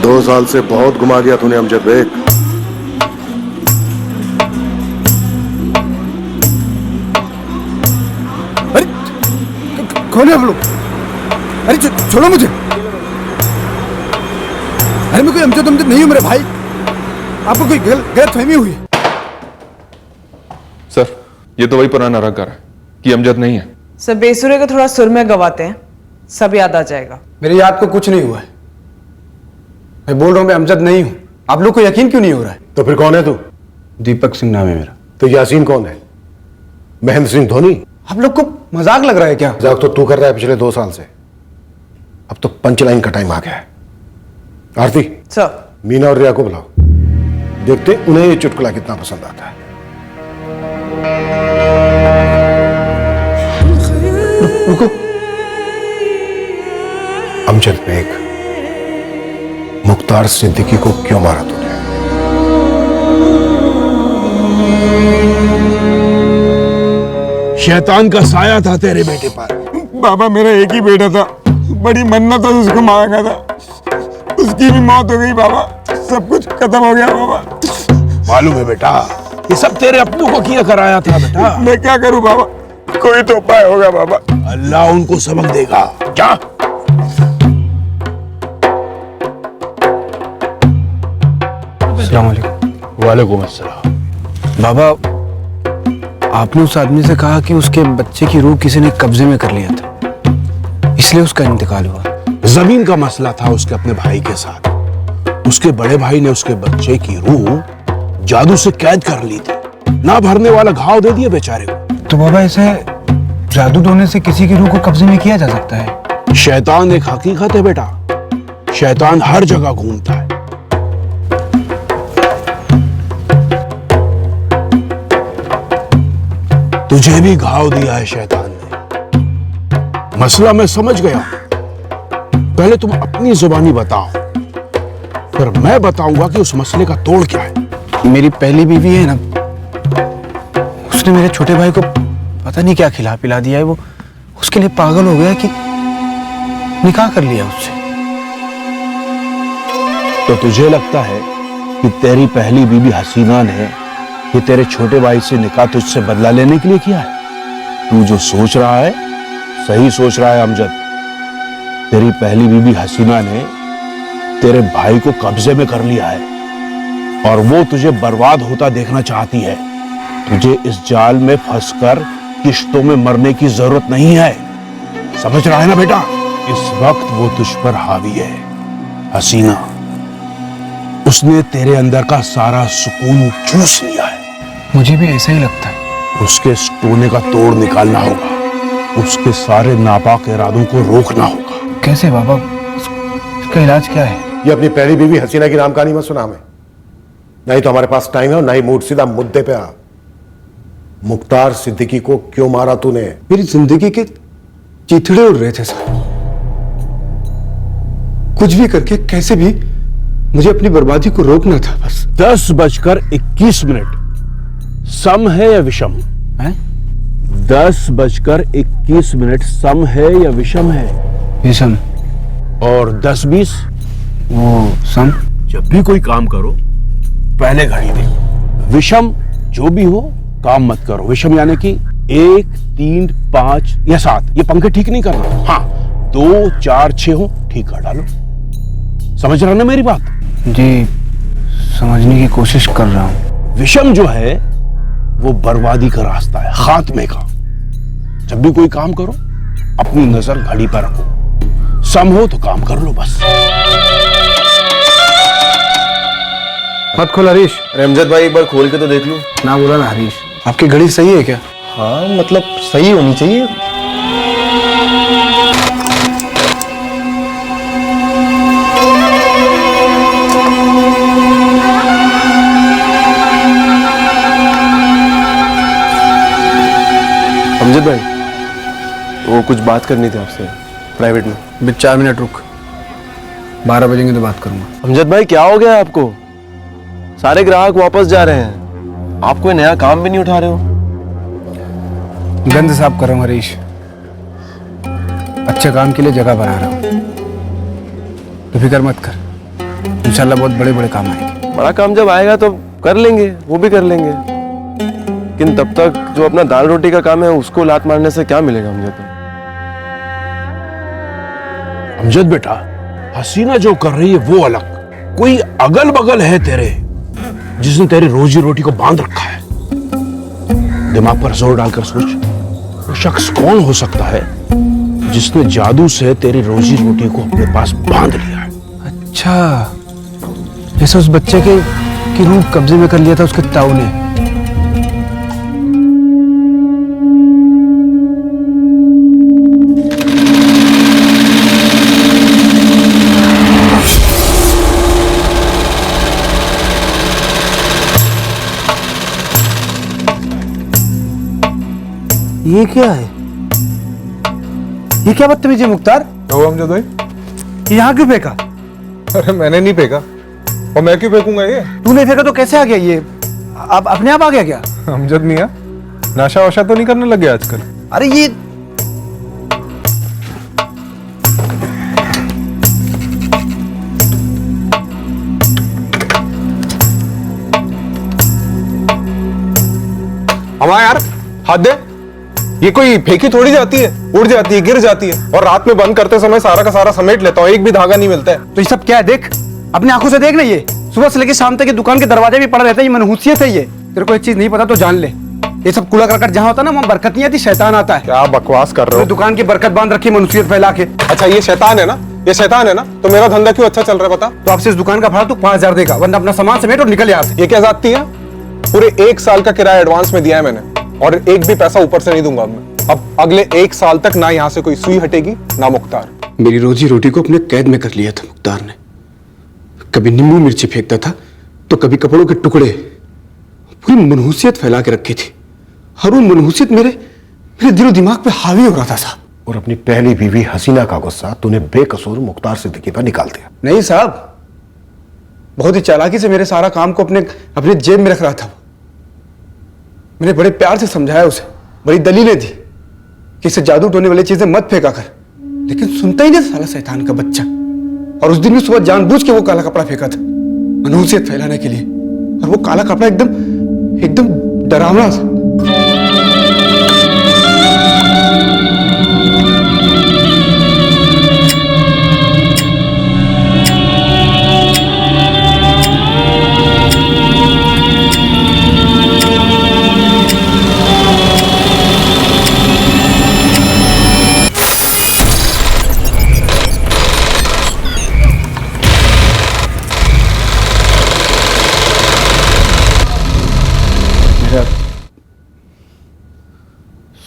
2 साल से बहुत घुमा दिया तूने अमजद बेग। अरे कौन है आप लोग? अरे छोड़ो मुझे। अरे मैं कोई अमजद नहीं हूं मेरे भाई, आपको कोई गलत फहमी हुई है। सर, ये तो वही पुराना रंगर है कि अमजद नहीं है। सर, बेसुरे को थोड़ा सुर में गवाते हैं, सब याद आ जाएगा। मेरी याद को कुछ नहीं हुआ है। मैं बोल रहा हूं मैं अमजद नहीं हूं। आप लोग को यकीन क्यों नहीं हो रहा है? तो फिर कौन है तू? दीपक सिंह नाम है मेरा। तो यासीन कौन है? महेंद्र सिंह धोनी? आप लोग को मजाक लग रहा है क्या? मजाक तो तू कर रहा है पिछले 2 साल से। अब तो पंचलाइन का टाइम आ गया है। आरती सर, मीना और रिया को बुलाओ, देखते उन्हें ये चुटकुला कितना पसंद आता है। रुको। अमजद बेग, मुख्तार सिद्दीकी को क्यों मारा तूने? शैतान का साया था तेरे बेटे पर। बाबा मेरा एक ही बेटा था, बड़ी मन्नत से उसको मांगा था, उसकी भी मौत हो गई बाबा, सब कुछ खत्म हो गया बाबा। मालूम है बेटा, ये सब तेरे अपनों को किया कराया था बेटा। मैं क्या करूं बाबा, कोई तो उपाय होगा बाबा। अल्लाह उनको सबक देगा। क्या? वालेकुम अस्सलाम। बाबा, आपने उस आदमी से कहा कि उसके बच्चे की रूह किसी ने कब्जे में कर लिया था, इसलिए उसका इंतकाल हुआ। जमीन का मसला था उसके अपने भाई के साथ। उसके बड़े भाई ने उसके बच्चे की रूह जादू से कैद कर ली थी, ना भरने वाला घाव दे दिया बेचारे को। तो बाबा, ऐसे जादू टोने से किसी की रूह को कब्जे में किया जा सकता है? शैतान एक हकीकत है बेटा, शैतान हर जगह घूमता है। तुझे भी घाव दिया है शैतान ने। मसला मैं समझ गया, पहले तुम अपनी जुबानी बताओ, फिर मैं बताऊंगा कि उस मसले का तोड़ क्या है। मेरी पहली बीवी है ना, उसने मेरे छोटे भाई को पता नहीं क्या खिला पिला दिया है, वो उसके लिए पागल हो गया कि निकाह कर लिया उससे। तो तुझे लगता है कि तेरी पहली बीवी हसीना ने ये तेरे छोटे भाई से निकाह तुझसे बदला लेने के लिए किया है? तू जो सोच रहा है सही सोच रहा है अमजद। तेरी पहली बीवी हसीना ने तेरे भाई को कब्जे में कर लिया है और वो तुझे बर्बाद होता देखना चाहती है। तुझे इस जाल में फंसकर किश्तों में मरने की जरूरत नहीं है, समझ रहा है ना बेटा? इस वक्त वो तुझ पर हावी है हसीना, उसने तेरे अंदर का सारा सुकून चूस लिया है। मुझे भी ऐसा ही लगता है। उसके इस टोने का तोड़ निकालना होगा, उसके सारे नापाक इरादों को रोकना होगा। कैसे बाबा? इसका इलाज क्या है? ये अपनी पहली बीवी हसीना की नाम कहानी मत सुना हमें, नहीं तो हमारे पास टाइम है और ना ही मूड। सीधा मुद्दे पे आ। मुख्तार सिद्दीकी को क्यों मारा तूने? मेरी जिंदगी के चीथड़े उड़ रहे थे सर। कुछ भी करके कैसे भी मुझे अपनी बर्बादी को रोकना था बस। 10:21 सम है या विषम है? 10:21 सम है या विषम है? विषम। और 10:20 वो सम। जब भी कोई काम करो पहले घड़ी देखो। विषम जो भी हो काम मत करो। विषम यानी कि 1, 3, 5 या 7 ये पंखे ठीक नहीं करना। हाँ 2, 4, 6 हो ठीक कर डालो। समझ रहा ना मेरी बात? जी समझने की कोशिश कर रहा हूं। विषम जो है वो बर्बादी का रास्ता है, खात्मे का। जब भी कोई काम करो अपनी नजर घड़ी पर रखो, सम हो तो काम कर लो बस। मत खोल हरीश। अमजद भाई एक बार खोल के तो देख लो ना। बोला ना हरीश, आपकी घड़ी सही है क्या? हाँ मतलब सही होनी चाहिए। अमजद भाई वो कुछ बात करनी थी आपसे प्राइवेट में। बिच 4 मिनट रुक, 12 बजेंगे तो बात करूंगा। अमजद भाई क्या हो गया आपको? सारे ग्राहक वापस जा रहे हैं, आप कोई नया काम भी नहीं उठा रहे हो। गंद साफ कर रहा हूं हरीश, अच्छे काम के लिए जगह बना रहा हूं। तो फिक्र मत कर, इंशाल्लाह बहुत बड़े बड़े काम आएंगे। बड़ा काम जब आएगा तो कर लेंगे, वो भी कर लेंगे, लेकिन तब तक जो अपना दाल रोटी का काम है उसको लात मारने से क्या मिलेगा अमजद? अमजद बेटा, हसीना जो कर रही है वो अलग, कोई अगल बगल है तेरे जिसने तेरी रोजी रोटी को बांध रखा है। दिमाग पर जोर डालकर सोच, वो शख्स कौन हो सकता है जिसने जादू से तेरी रोजी रोटी को अपने पास बांध लिया है? अच्छा, जैसे उस बच्चे के की रूह कब्जे में कर लिया था उसके ताऊ ने। ये क्या है? ये क्या बदतमीजी है मुख्तार? अमजद भाई, यहाँ क्यों फेंका? अरे मैंने नहीं फेंका, और मैं क्यों फेंकूंगा ये? तूने फेंका तो कैसे आ गया ये? अब अपने आप आ गया क्या? अमजद मियां, नशा वशा तो नहीं करने लगे आजकल? अरे ये हमारा यार हाथ दे। ये कोई फेंकी थोड़ी जाती है, उड़ जाती है, गिर जाती है, और रात में बंद करते समय सारा का सारा समेट लेता हूँ, एक भी धागा नहीं मिलता है। तो ये सब क्या है? देख, अपनी आंखों से देख ना। ये सुबह से लेकर शाम तक ये दुकान के दरवाजे भी पड़ा रहता है। ये मनहूसियत है। ये तेरे को एक चीज नहीं पता तो जान ले, ये सब कूड़ा करकट जहाँ होता है ना, वहाँ बरकत नहीं आती, शैतान आता है। क्या बकवास कर रहे हो? दुकान की बरकत बांध रखी, मनहूसियत फैला के। अच्छा ये शैतान है ना, ये शैतान है ना, तो मेरा धंधा क्यों अच्छा चल रहा है बता? तो आपसे इस दुकान का भाड़ा तू 5,000 देगा, वरना अपना सामान समेट और निकल यहाँ से। ये क्या जाती है? पूरे 1 साल का किराया एडवांस में दिया है मैंने, और एक भी पैसा ऊपर से नहीं दूंगा मैं। अब अगले 1 साल तक ना यहाँ से कोई सुई हटेगी ना मुख्तार। मेरी रोजी रोटी को अपने कैद में कर लिया था मुख्तार ने। कभी नींबू मिर्ची फेंकता था तो कभी कपड़ों के टुकड़े। पूरी मनहूसियत फैला के रखी थी, और वो मनहूसियत मेरे दिलो दिमाग पे हावी हो रहा था साहब। और अपनी पहली बीवी हसीना का गुस्सा तूने बेकसूर मुख्तार सिद्दीकी पर निकाल दिया। नहीं साहब, बहुत ही चालाकी से मेरे सारा काम को अपने जेब में रख रहा था। मैंने बड़े प्यार से समझाया उसे, बड़ी दलीलें दी कि इसे जादू टोने वाली चीजें मत फेंका कर, लेकिन सुनता ही नहीं साला शैतान का बच्चा। और उस दिन भी सुबह जानबूझ के वो काला कपड़ा फेंका था मनहूसियत फैलाने के लिए, और वो काला कपड़ा एकदम डरावना था।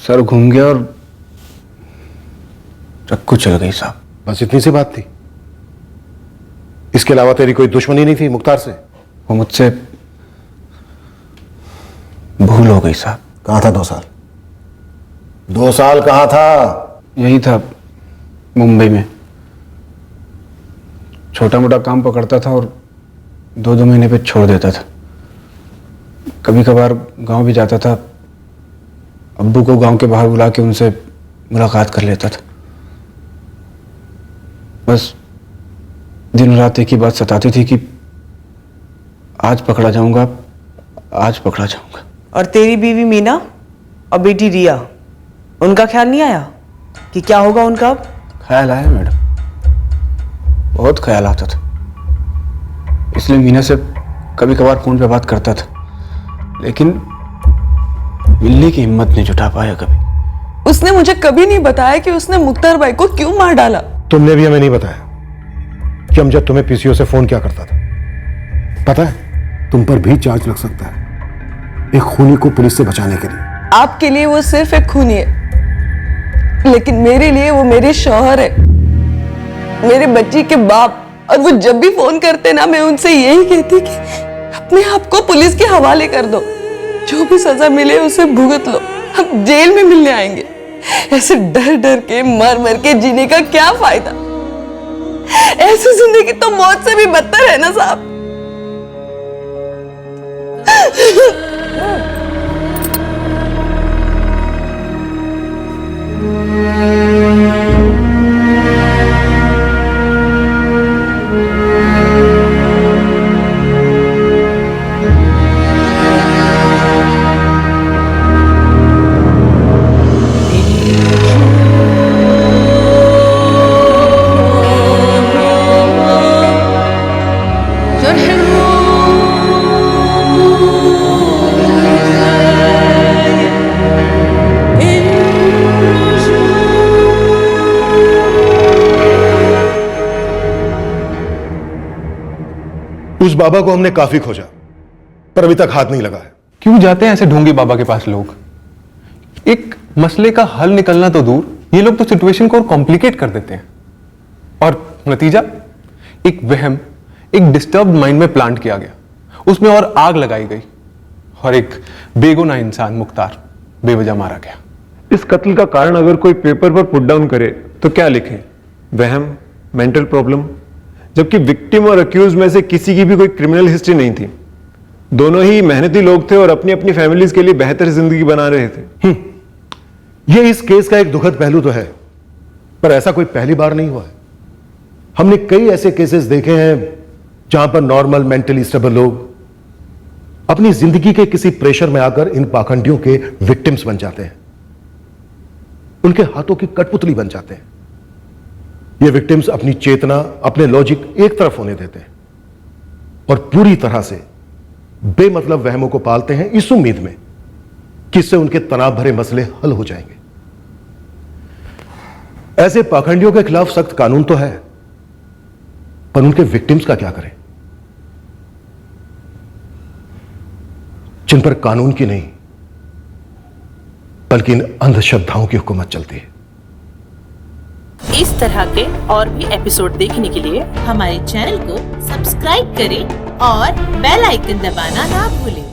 सर घूम गया और रक्कू चल गई साहब। बस इतनी सी बात थी? इसके अलावा तेरी कोई दुश्मनी नहीं थी मुख्तार से? वो मुझसे भूल हो गई साहब। कहाँ था 2 साल? 2 साल कहाँ था? यही था मुंबई में। छोटा मोटा काम पकड़ता था और 2-2 महीने पे छोड़ देता था। कभी कभार गांव भी जाता था, अब्बू को गांव के बाहर बुला के उनसे मुलाकात कर लेता था। बस दिन रात एक ही बात सताती थी कि आज पकड़ा जाऊंगा, आज पकड़ा जाऊंगा। और तेरी बीवी मीना और बेटी रिया, उनका ख्याल नहीं आया कि क्या होगा उनका अब? ख्याल आया मैडम, बहुत ख्याल आता था। इसलिए मीना से कभी कभार फोन पे बात करता था, लेकिन मिलने की हिम्मत नहीं जुटा पाया कभी। उसने मुझे कभी नहीं बताया कि उसने मुख्तार भाई को क्यों मार डाला। तुमने भी हमें नहीं बताया कि अमजद तुम्हें पीसीओ से फोन क्या करता था। पता है, तुम पर भी चार्ज लग सकता है, एक खूनी को पुलिस से बचाने के लिए। आपके लिए वो सिर्फ एक खूनी है, लेकिन मेरे लिए वो मेरे शौहर है, मेरे बच्ची के बाप। और वो जब भी फोन करते ना, मैं उनसे यही कहती कि अपने आप को पुलिस के हवाले कर दो, जो भी सजा मिले उसे भुगत लो, हम जेल में मिलने आएंगे। ऐसे डर डर के मर मर के जीने का क्या फायदा? ऐसी जिंदगी तो मौत से भी बदतर है ना साहब। उस बाबा को हमने काफी खोजा, पर अभी तक हाथ नहीं लगा है। क्यों जाते हैं ऐसे ढोंगी बाबा के पास लोग? एक मसले का हल निकलना तो दूर, ये लोग तो सिचुएशन को और कॉम्प्लिकेट कर देते हैं, और नतीजा एक वहम, एक डिस्टर्ब माइंड में प्लांट किया गया, उसमें और आग लगाई गई, और एक बेगुनाह इंसान मुख्तार बेवजह मारा गया। इस कत्ल का कारण अगर कोई पेपर पर पुट डाउन करे तो क्या लिखे? वहम, मेंटल प्रॉब्लम, जबकि विक्टिम और अक्यूज में से किसी की भी कोई क्रिमिनल हिस्ट्री नहीं थी। दोनों ही मेहनती लोग थे और अपनी अपनी फैमिलीज के लिए बेहतर जिंदगी बना रहे थे। यह इस केस का एक दुखद पहलू तो है, पर ऐसा कोई पहली बार नहीं हुआ है। हमने कई ऐसे केसेस देखे हैं जहां पर नॉर्मल मेंटली स्टेबल लोग अपनी जिंदगी के किसी प्रेशर में आकर इन पाखंडियों के विक्टिम्स बन जाते हैं, उनके हाथों की कठपुतली बन जाते हैं। ये विक्टिम्स अपनी चेतना, अपने लॉजिक एक तरफ होने देते हैं और पूरी तरह से बेमतलब वहमों को पालते हैं इस उम्मीद में कि इससे उनके तनाव भरे मसले हल हो जाएंगे। ऐसे पाखंडियों के खिलाफ सख्त कानून तो है, पर उनके विक्टिम्स का क्या करें, जिन पर कानून की नहीं बल्कि इन अंधश्रद्धाओं की हुकूमत चलती है। इस तरह के और भी एपिसोड देखने के लिए हमारे चैनल को सब्सक्राइब करें और बेल आइकन दबाना ना भूलें।